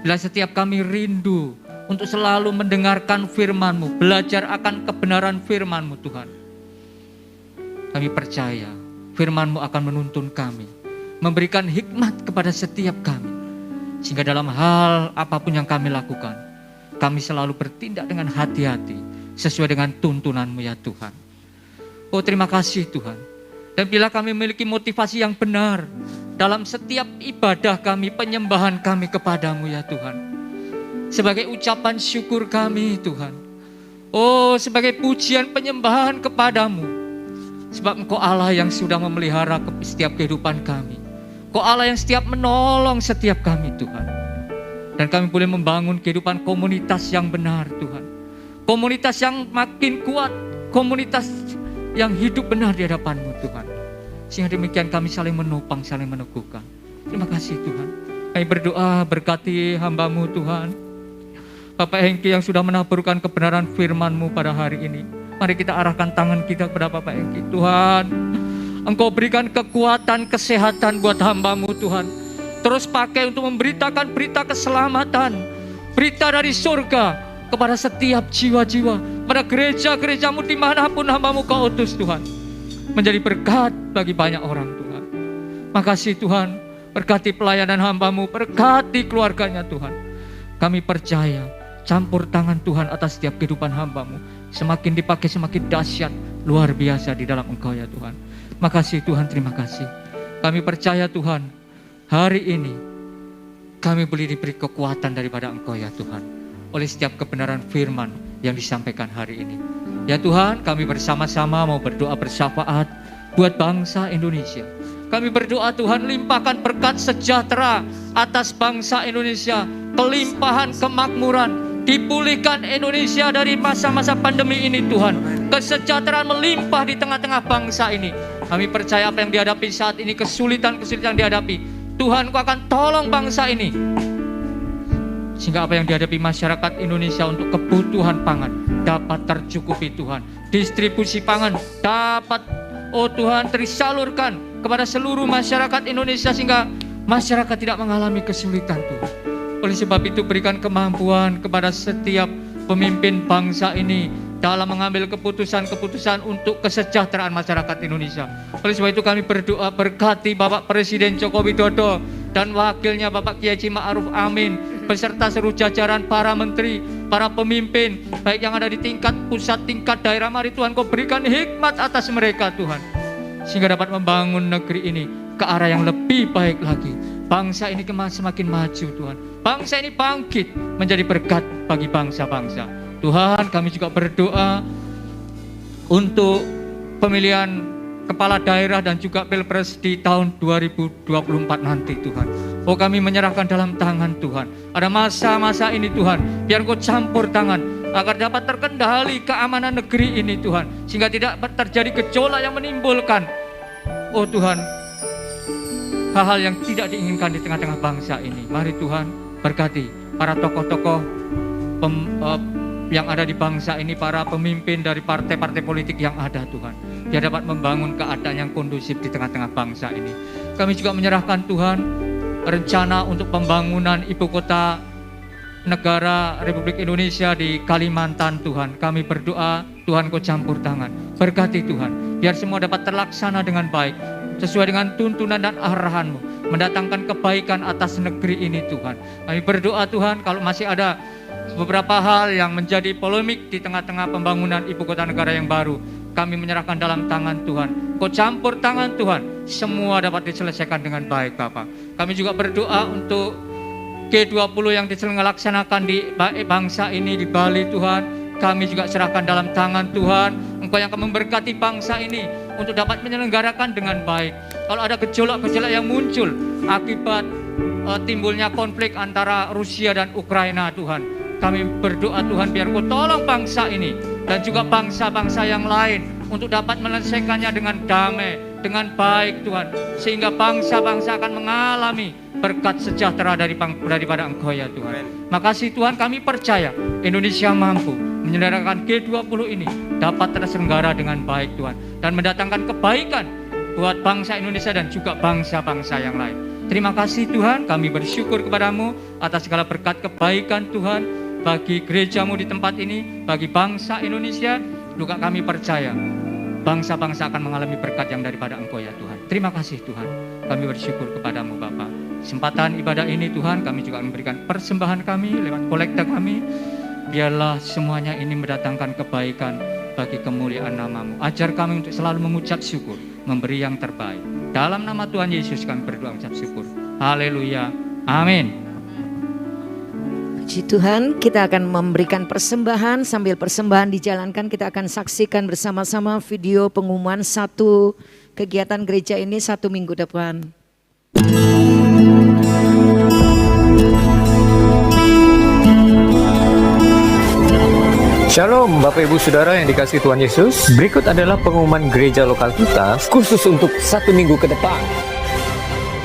Bila setiap kami rindu untuk selalu mendengarkan firman-Mu, belajar akan kebenaran firman-Mu Tuhan. Kami percaya firman-Mu akan menuntun kami, memberikan hikmat kepada setiap kami. Sehingga dalam hal apapun yang kami lakukan, kami selalu bertindak dengan hati-hati, sesuai dengan tuntunan-Mu ya Tuhan. Oh terima kasih Tuhan. Dan bila kami memiliki motivasi yang benar dalam setiap ibadah kami, penyembahan kami kepada-Mu ya Tuhan. Sebagai ucapan syukur kami Tuhan. Oh sebagai pujian penyembahan kepada-Mu. Sebab Engkau Allah yang sudah memelihara setiap kehidupan kami. Engkau Allah yang setiap menolong setiap kami Tuhan. Dan kami boleh membangun kehidupan komunitas yang benar Tuhan. Komunitas yang makin kuat. Komunitas yang hidup benar di hadapan-Mu Tuhan. Sehingga demikian kami saling menopang, saling meneguhkan. Terima kasih Tuhan. Kami berdoa berkati hamba-Mu Tuhan. Bapak Hengki yang sudah menaburkan kebenaran firman-Mu pada hari ini. Mari kita arahkan tangan kita kepada Bapak Hengki. Tuhan, Engkau berikan kekuatan, kesehatan buat hamba-Mu Tuhan. Terus pakai untuk memberitakan berita keselamatan. Berita dari surga kepada setiap jiwa-jiwa. Pada gereja-gereja-Mu dimanapun hamba-Mu Kau utus Tuhan. Menjadi berkat bagi banyak orang Tuhan. Makasih Tuhan, berkati pelayanan hamba-Mu, berkati keluarganya Tuhan. Kami percaya campur tangan Tuhan atas setiap kehidupan hamba-Mu. Semakin dipakai semakin dahsyat, luar biasa di dalam Engkau ya Tuhan. Makasih Tuhan, terima kasih. Kami percaya Tuhan, hari ini kami boleh diberi kekuatan daripada Engkau ya Tuhan. Oleh setiap kebenaran firman yang disampaikan hari ini. Ya Tuhan, kami bersama-sama mau berdoa bersyafaat buat bangsa Indonesia. Kami berdoa Tuhan, limpahkan berkat sejahtera atas bangsa Indonesia. Kelimpahan kemakmuran, dipulihkan Indonesia dari masa-masa pandemi ini Tuhan. Kesejahteraan melimpah di tengah-tengah bangsa ini. Kami percaya apa yang dihadapi saat ini, kesulitan-kesulitan yang dihadapi, Tuhan Kau akan tolong bangsa ini. Sehingga apa yang dihadapi masyarakat Indonesia untuk kebutuhan pangan dapat tercukupi Tuhan. Distribusi pangan dapat, oh Tuhan, tersalurkan kepada seluruh masyarakat Indonesia sehingga masyarakat tidak mengalami kesulitan Tuhan. Oleh sebab itu berikan kemampuan kepada setiap pemimpin bangsa ini dalam mengambil keputusan-keputusan untuk kesejahteraan masyarakat Indonesia. Oleh sebab itu kami berdoa berkati Bapak Presiden Joko Widodo dan wakilnya Bapak Kiai Haji Ma'ruf Amin beserta seluruh jajaran para menteri, para pemimpin baik yang ada di tingkat pusat, tingkat daerah. Mari Tuhan Kau berikan hikmat atas mereka Tuhan, sehingga dapat membangun negeri ini ke arah yang lebih baik lagi. Bangsa ini semakin maju Tuhan. Bangsa ini bangkit menjadi berkat bagi bangsa-bangsa. Tuhan, kami juga berdoa untuk pemilihan kepala daerah dan juga pilpres di tahun 2024 nanti Tuhan. Oh kami menyerahkan dalam tangan Tuhan. Ada masa-masa ini Tuhan, biar Kau campur tangan agar dapat terkendali keamanan negeri ini Tuhan. Sehingga tidak terjadi gejolak yang menimbulkan, oh Tuhan, hal-hal yang tidak diinginkan di tengah-tengah bangsa ini. Mari Tuhan berkati para tokoh-tokoh yang ada di bangsa ini, para pemimpin dari partai-partai politik yang ada Tuhan. Dia dapat membangun keadaan yang kondusif di tengah-tengah bangsa ini. Kami juga menyerahkan Tuhan rencana untuk pembangunan ibu kota negara Republik Indonesia di Kalimantan Tuhan. Kami berdoa Tuhan Kau campur tangan. Berkati Tuhan, biar semua dapat terlaksana dengan baik, sesuai dengan tuntunan dan arahan-Mu, mendatangkan kebaikan atas negeri ini Tuhan. Kami berdoa Tuhan, kalau masih ada beberapa hal yang menjadi polemik di tengah-tengah pembangunan ibu kota negara yang baru, kami menyerahkan dalam tangan Tuhan. Kau campur tangan Tuhan, semua dapat diselesaikan dengan baik Bapak. Kami juga berdoa untuk G20 yang dilaksanakan di bangsa ini di Bali Tuhan. Kami juga serahkan dalam tangan Tuhan. Engkau yang akan memberkati bangsa ini untuk dapat menyelenggarakan dengan baik. Kalau ada gejolak-gejolak yang muncul akibat timbulnya konflik antara Rusia dan Ukraina Tuhan, kami berdoa Tuhan biar Engkau tolong bangsa ini dan juga bangsa-bangsa yang lain untuk dapat menyelesaikannya dengan damai, dengan baik Tuhan, sehingga bangsa-bangsa akan mengalami berkat sejahtera daripada Engkau ya Tuhan. Makasih Tuhan, kami percaya Indonesia mampu menyelenggarakan G20 ini dapat terselenggara dengan baik Tuhan, dan mendatangkan kebaikan buat bangsa Indonesia dan juga bangsa-bangsa yang lain. Terima kasih Tuhan, kami bersyukur kepadamu atas segala berkat kebaikan Tuhan bagi gerejamu di tempat ini, bagi bangsa Indonesia. Juga kami percaya bangsa-bangsa akan mengalami berkat yang daripada Engkau ya Tuhan. Terima kasih Tuhan, kami bersyukur kepadamu Bapa. Kesempatan ibadah ini Tuhan, kami juga memberikan persembahan kami lewat kolekta kami. Biarlah semuanya ini mendatangkan kebaikan bagi kemuliaan nama-Mu. Ajar kami untuk selalu mengucap syukur, memberi yang terbaik. Dalam nama Tuhan Yesus kami berdoa mengucap syukur. Haleluya. Amin. Puji Tuhan, kita akan memberikan persembahan. Sambil persembahan dijalankan, kita akan saksikan bersama-sama video pengumuman satu kegiatan gereja ini 1 minggu depan. Shalom Bapak Ibu Saudara yang dikasihi Tuhan Yesus. Berikut adalah pengumuman gereja lokal kita khusus untuk 1 minggu ke depan.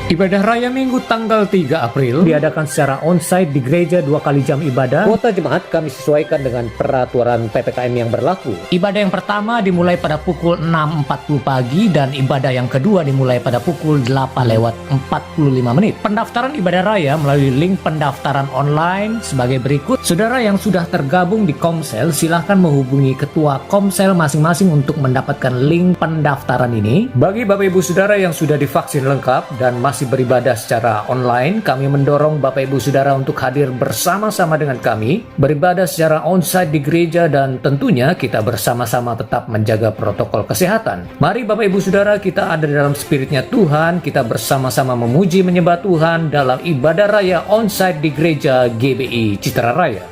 Ibadah Raya Minggu tanggal 3 April diadakan secara onsite di gereja 2 kali jam ibadah. Kuota jemaat kami sesuaikan dengan peraturan PPKM yang berlaku. Ibadah yang pertama dimulai pada pukul 6.40 pagi dan ibadah yang kedua dimulai pada pukul 8:45. Pendaftaran ibadah raya melalui link pendaftaran online sebagai berikut. Saudara yang sudah tergabung di Komsel, silahkan menghubungi ketua Komsel masing-masing untuk mendapatkan link pendaftaran ini. Bagi Bapak Ibu Saudara yang sudah divaksin lengkap dan masih beribadah secara online, kami mendorong Bapak Ibu Saudara untuk hadir bersama-sama dengan kami, beribadah secara onsite di gereja, dan tentunya kita bersama-sama tetap menjaga protokol kesehatan. Mari Bapak Ibu Saudara, kita ada dalam spiritnya Tuhan, kita bersama-sama memuji menyembah Tuhan dalam ibadah raya onsite di gereja GBI Citra Raya.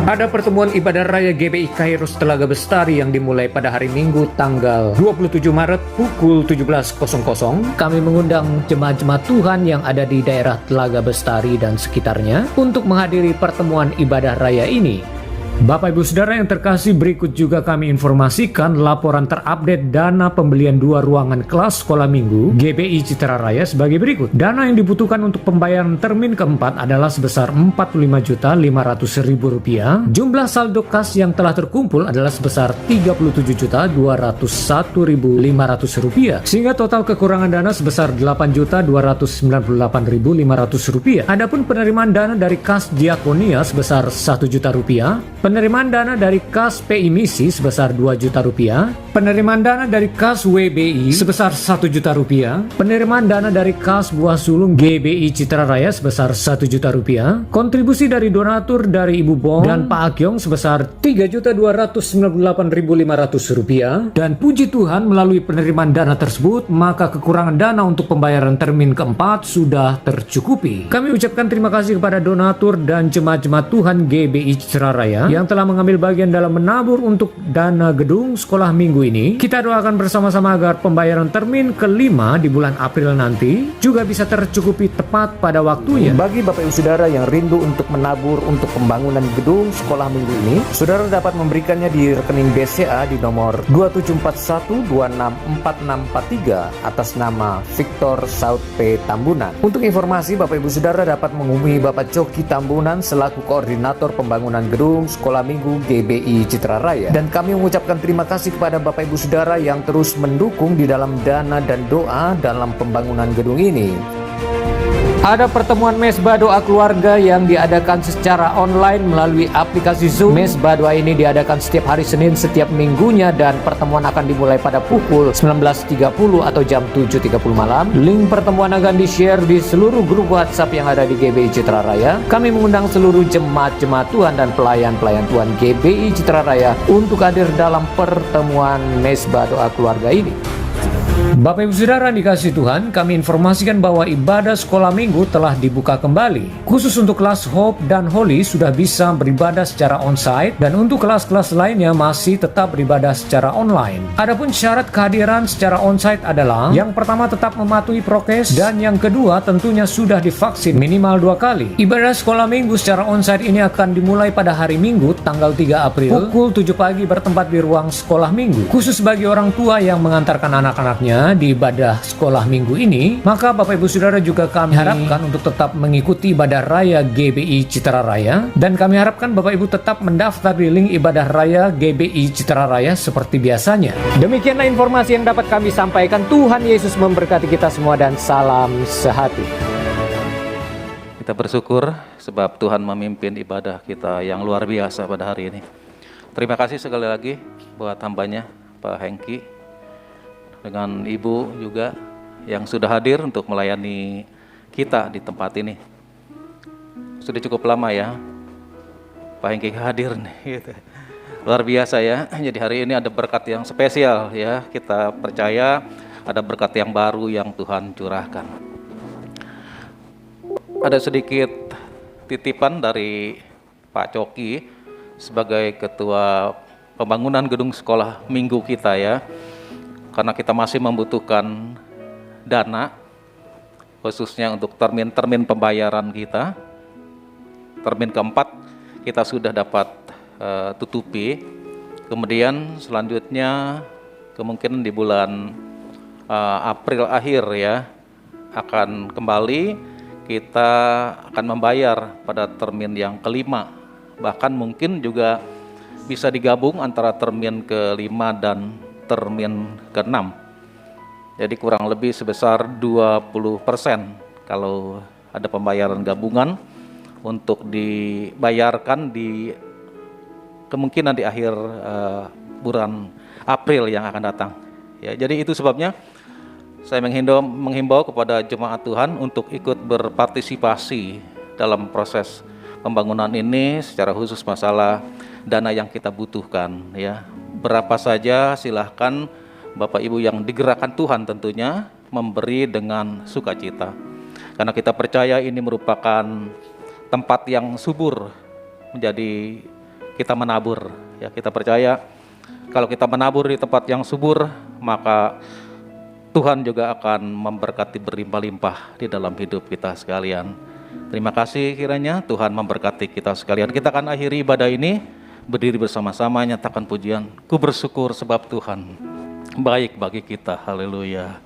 Ada pertemuan ibadah raya GBI Kairos Telaga Bestari yang dimulai pada hari Minggu tanggal 27 Maret pukul 17.00. Kami mengundang jemaat-jemaat Tuhan yang ada di daerah Telaga Bestari dan sekitarnya untuk menghadiri pertemuan ibadah raya ini. Bapak Ibu Saudara yang terkasih, berikut juga kami informasikan laporan terupdate dana pembelian 2 ruangan kelas sekolah minggu GBI Citra Raya sebagai berikut. Dana yang dibutuhkan untuk pembayaran termin keempat adalah sebesar Rp45.500.000. Jumlah saldo kas yang telah terkumpul adalah sebesar Rp37.201.500, sehingga total kekurangan dana sebesar Rp8.298.500. Adapun penerimaan dana dari kas Diakonia sebesar Rp1 juta. Penerimaan dana dari kas PI Misi sebesar Rp2 juta. Penerimaan dana dari kas WBI sebesar Rp1 juta. Penerimaan dana dari kas Buah Sulung GBI Citra Raya sebesar Rp1 juta. Kontribusi dari donatur dari Ibu Bong dan Pak Akyong sebesar Rp3.298.500. Dan puji Tuhan, melalui penerimaan dana tersebut, maka kekurangan dana untuk pembayaran termin keempat sudah tercukupi. Kami ucapkan terima kasih kepada donatur dan jemaat-jemaat Tuhan GBI Citra Raya yang telah mengambil bagian dalam menabur untuk dana gedung sekolah minggu ini. Kita doakan bersama-sama agar pembayaran termin kelima di bulan April nanti juga bisa tercukupi tepat pada waktunya. Bagi Bapak Ibu Saudara yang rindu untuk menabur untuk pembangunan gedung sekolah minggu ini, Saudara dapat memberikannya di rekening BCA di nomor 2741264643 atas nama Victor Saud P. Tambunan. Untuk informasi, Bapak Ibu Saudara dapat menghubungi Bapak Coki Tambunan selaku koordinator pembangunan gedung sekolah minggu GBI Citra Raya. Dan kami mengucapkan terima kasih kepada Bapak Ibu Saudara yang terus mendukung di dalam dana dan doa dalam pembangunan gedung ini. Ada pertemuan Mesbah Doa Keluarga yang diadakan secara online melalui aplikasi Zoom. Mesbah Doa ini diadakan setiap hari Senin setiap minggunya, dan pertemuan akan dimulai pada pukul 19.30 atau jam 7.30 malam. Link pertemuan akan di-share di seluruh grup WhatsApp yang ada di GBI Citra Raya. Kami mengundang seluruh jemaat-jemaat Tuhan dan pelayan-pelayan Tuhan GBI Citra Raya untuk hadir dalam pertemuan Mesbah Doa Keluarga ini. Bapak Ibu Saudara dikasih Tuhan, kami informasikan bahwa ibadah sekolah minggu telah dibuka kembali. Khusus untuk kelas Hope dan Holy sudah bisa beribadah secara onsite, dan untuk kelas-kelas lainnya masih tetap beribadah secara online. Adapun syarat kehadiran secara onsite adalah yang pertama tetap mematuhi prokes, dan yang kedua tentunya sudah divaksin minimal 2 kali. Ibadah sekolah minggu secara onsite ini akan dimulai pada hari Minggu tanggal 3 April pukul 7 pagi bertempat di ruang sekolah minggu. Khusus bagi orang tua yang mengantarkan anak-anaknya di ibadah sekolah minggu ini, maka Bapak Ibu Saudara juga kami harapkan untuk tetap mengikuti ibadah raya GBI Citra Raya, dan kami harapkan Bapak Ibu tetap mendaftar di link ibadah raya GBI Citra Raya seperti biasanya. Demikianlah informasi yang dapat kami sampaikan. Tuhan Yesus memberkati kita semua dan salam sehati. Kita bersyukur sebab Tuhan memimpin ibadah kita yang luar biasa pada hari ini. Terima kasih sekali lagi buat hambanya Pak Hengki, dengan Ibu juga yang sudah hadir untuk melayani kita di tempat ini. Sudah cukup lama ya Pak Hengki hadir nih, gitu. Luar biasa ya. Jadi hari ini ada berkat yang spesial ya. Kita percaya ada berkat yang baru yang Tuhan curahkan. Ada sedikit titipan dari Pak Coki sebagai Ketua Pembangunan Gedung Sekolah Minggu kita ya. Karena kita masih membutuhkan dana, khususnya untuk termin pembayaran kita. Termin keempat kita sudah dapat tutupi. Kemudian selanjutnya kemungkinan di bulan April akhir ya akan kembali kita akan membayar pada termin yang kelima. Bahkan mungkin juga bisa digabung antara termin kelima dan termin ke-6. Jadi kurang lebih sebesar 20% kalau ada pembayaran gabungan untuk dibayarkan di kemungkinan di akhir bulan April yang akan datang. Ya, jadi itu sebabnya saya menghimbau kepada jemaat Tuhan untuk ikut berpartisipasi dalam proses pembangunan ini, secara khusus masalah dana yang kita butuhkan ya. Berapa saja silahkan Bapak Ibu yang digerakkan Tuhan tentunya memberi dengan sukacita. Karena kita percaya ini merupakan tempat yang subur menjadi kita menabur. Ya, kita percaya kalau kita menabur di tempat yang subur, maka Tuhan juga akan memberkati berlimpah-limpah di dalam hidup kita sekalian. Terima kasih kiranya Tuhan memberkati kita sekalian. Kita akan akhiri ibadah ini, berdiri bersama-sama nyatakan pujian. Ku bersyukur sebab Tuhan baik bagi kita. Haleluya.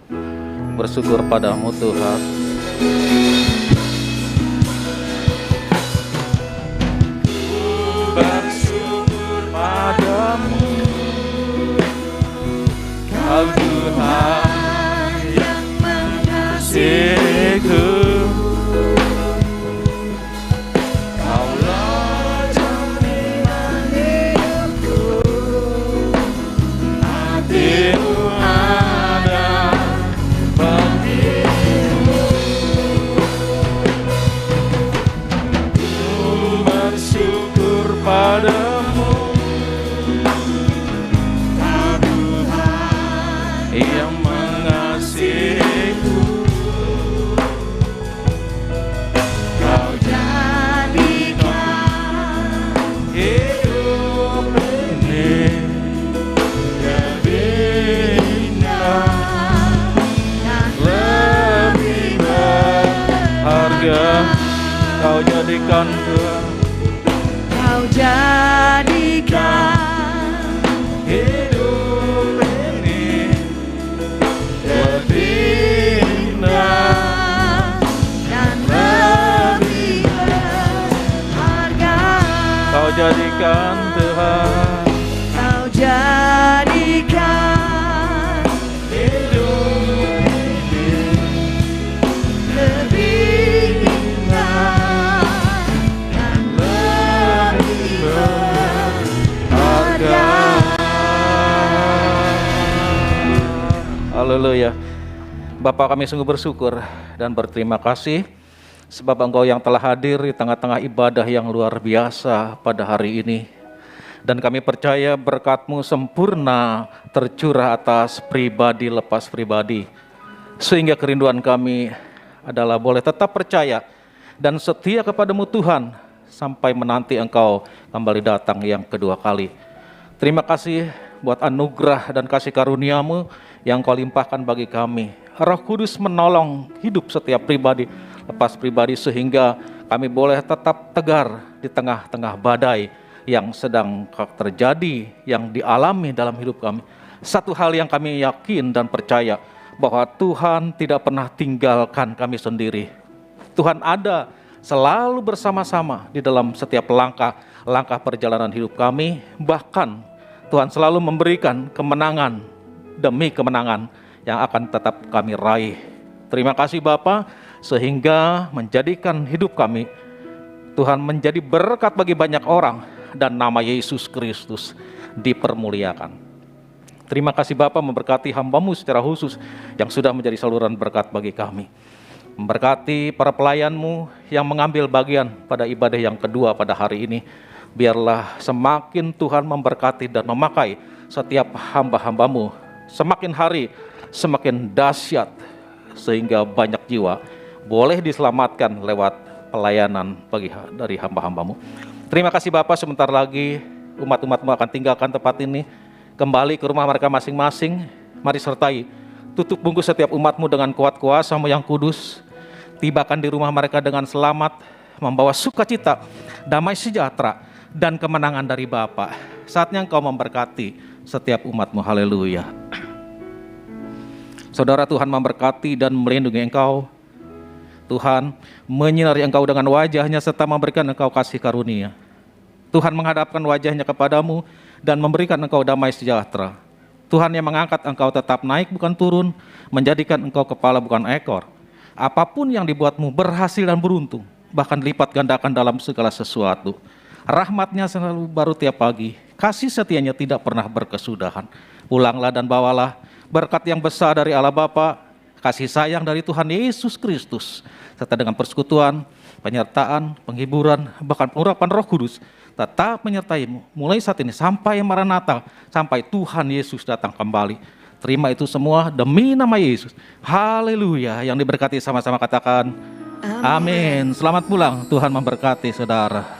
Bersyukur padamu Tuhan. Bersyukur padamu, Kau Tuhan yang mengasihiku. Kaulah jaminan hidupku, hatimu ada bagimu. Ku bersyukur padamu, Kau Tuhan yang mengasihiku. Kau jadikan hidup ini lebih indah dan lebih berharga. Kau jadikan Tuhan, Kau jadikan hidup ini lebih indah dan lebih berharga. Kau jadikan Tuhan, Kau jadikan hidup ini lebih indah dan lebih berharga. Haleluya. Bapak, kami sungguh bersyukur dan berterima kasih sebab Engkau yang telah hadir di tengah-tengah ibadah yang luar biasa pada hari ini. Dan kami percaya berkat-Mu sempurna tercurah atas pribadi lepas pribadi. Sehingga kerinduan kami adalah boleh tetap percaya dan setia kepadamu Tuhan sampai menanti Engkau kembali datang yang kedua kali. Terima kasih buat anugerah dan kasih karunia-Mu yang Kau limpahkan bagi kami. Roh Kudus menolong hidup setiap pribadi lepas pribadi sehingga kami boleh tetap tegar di tengah-tengah badai yang sedang terjadi, yang dialami dalam hidup kami. Satu hal yang kami yakin dan percaya, bahwa Tuhan tidak pernah tinggalkan kami sendiri. Tuhan ada selalu bersama-sama di dalam setiap langkah perjalanan hidup kami. Bahkan Tuhan selalu memberikan kemenangan demi kemenangan yang akan tetap kami raih. Terima kasih Bapa, sehingga menjadikan hidup kami, Tuhan menjadi berkat bagi banyak orang, dan nama Yesus Kristus dipermuliakan. Terima kasih Bapa memberkati hamba-Mu secara khusus yang sudah menjadi saluran berkat bagi kami. Memberkati para pelayan-Mu yang mengambil bagian pada ibadah yang kedua pada hari ini. Biarlah semakin Tuhan memberkati dan memakai setiap hamba-hamba-Mu. Semakin hari semakin dahsyat sehingga banyak jiwa boleh diselamatkan lewat pelayanan dari hamba-hamba-Mu. Terima kasih Bapa, sebentar lagi umat-umat-Mu akan tinggalkan tempat ini, kembali ke rumah mereka masing-masing. Mari sertai, tutup bungkus setiap umat-Mu dengan kuat kuasa-Mu yang kudus. Tibakan di rumah mereka dengan selamat, membawa sukacita, damai sejahtera, dan kemenangan dari Bapa. Saatnya Engkau memberkati setiap umat-Mu. Haleluya. Saudara, Tuhan memberkati dan melindungi engkau. Tuhan menyinari engkau dengan wajah-Nya serta memberikan engkau kasih karunia. Tuhan menghadapkan wajah-Nya kepadamu dan memberikan engkau damai sejahtera. Tuhan yang mengangkat engkau tetap naik bukan turun, menjadikan engkau kepala bukan ekor. Apapun yang dibuatmu berhasil dan beruntung, bahkan lipat gandakan dalam segala sesuatu. Rahmat-Nya selalu baru tiap pagi, kasih setia-Nya tidak pernah berkesudahan. Pulanglah dan bawalah berkat yang besar dari Allah Bapa, kasih sayang dari Tuhan Yesus Kristus, serta dengan persekutuan, penyertaan, penghiburan, bahkan pengurapan Roh Kudus tetap menyertaimu mulai saat ini sampai Maranatha, sampai Tuhan Yesus datang kembali. Terima itu semua demi nama Yesus. Haleluya. Yang diberkati sama-sama katakan amin. Selamat pulang, Tuhan memberkati saudara.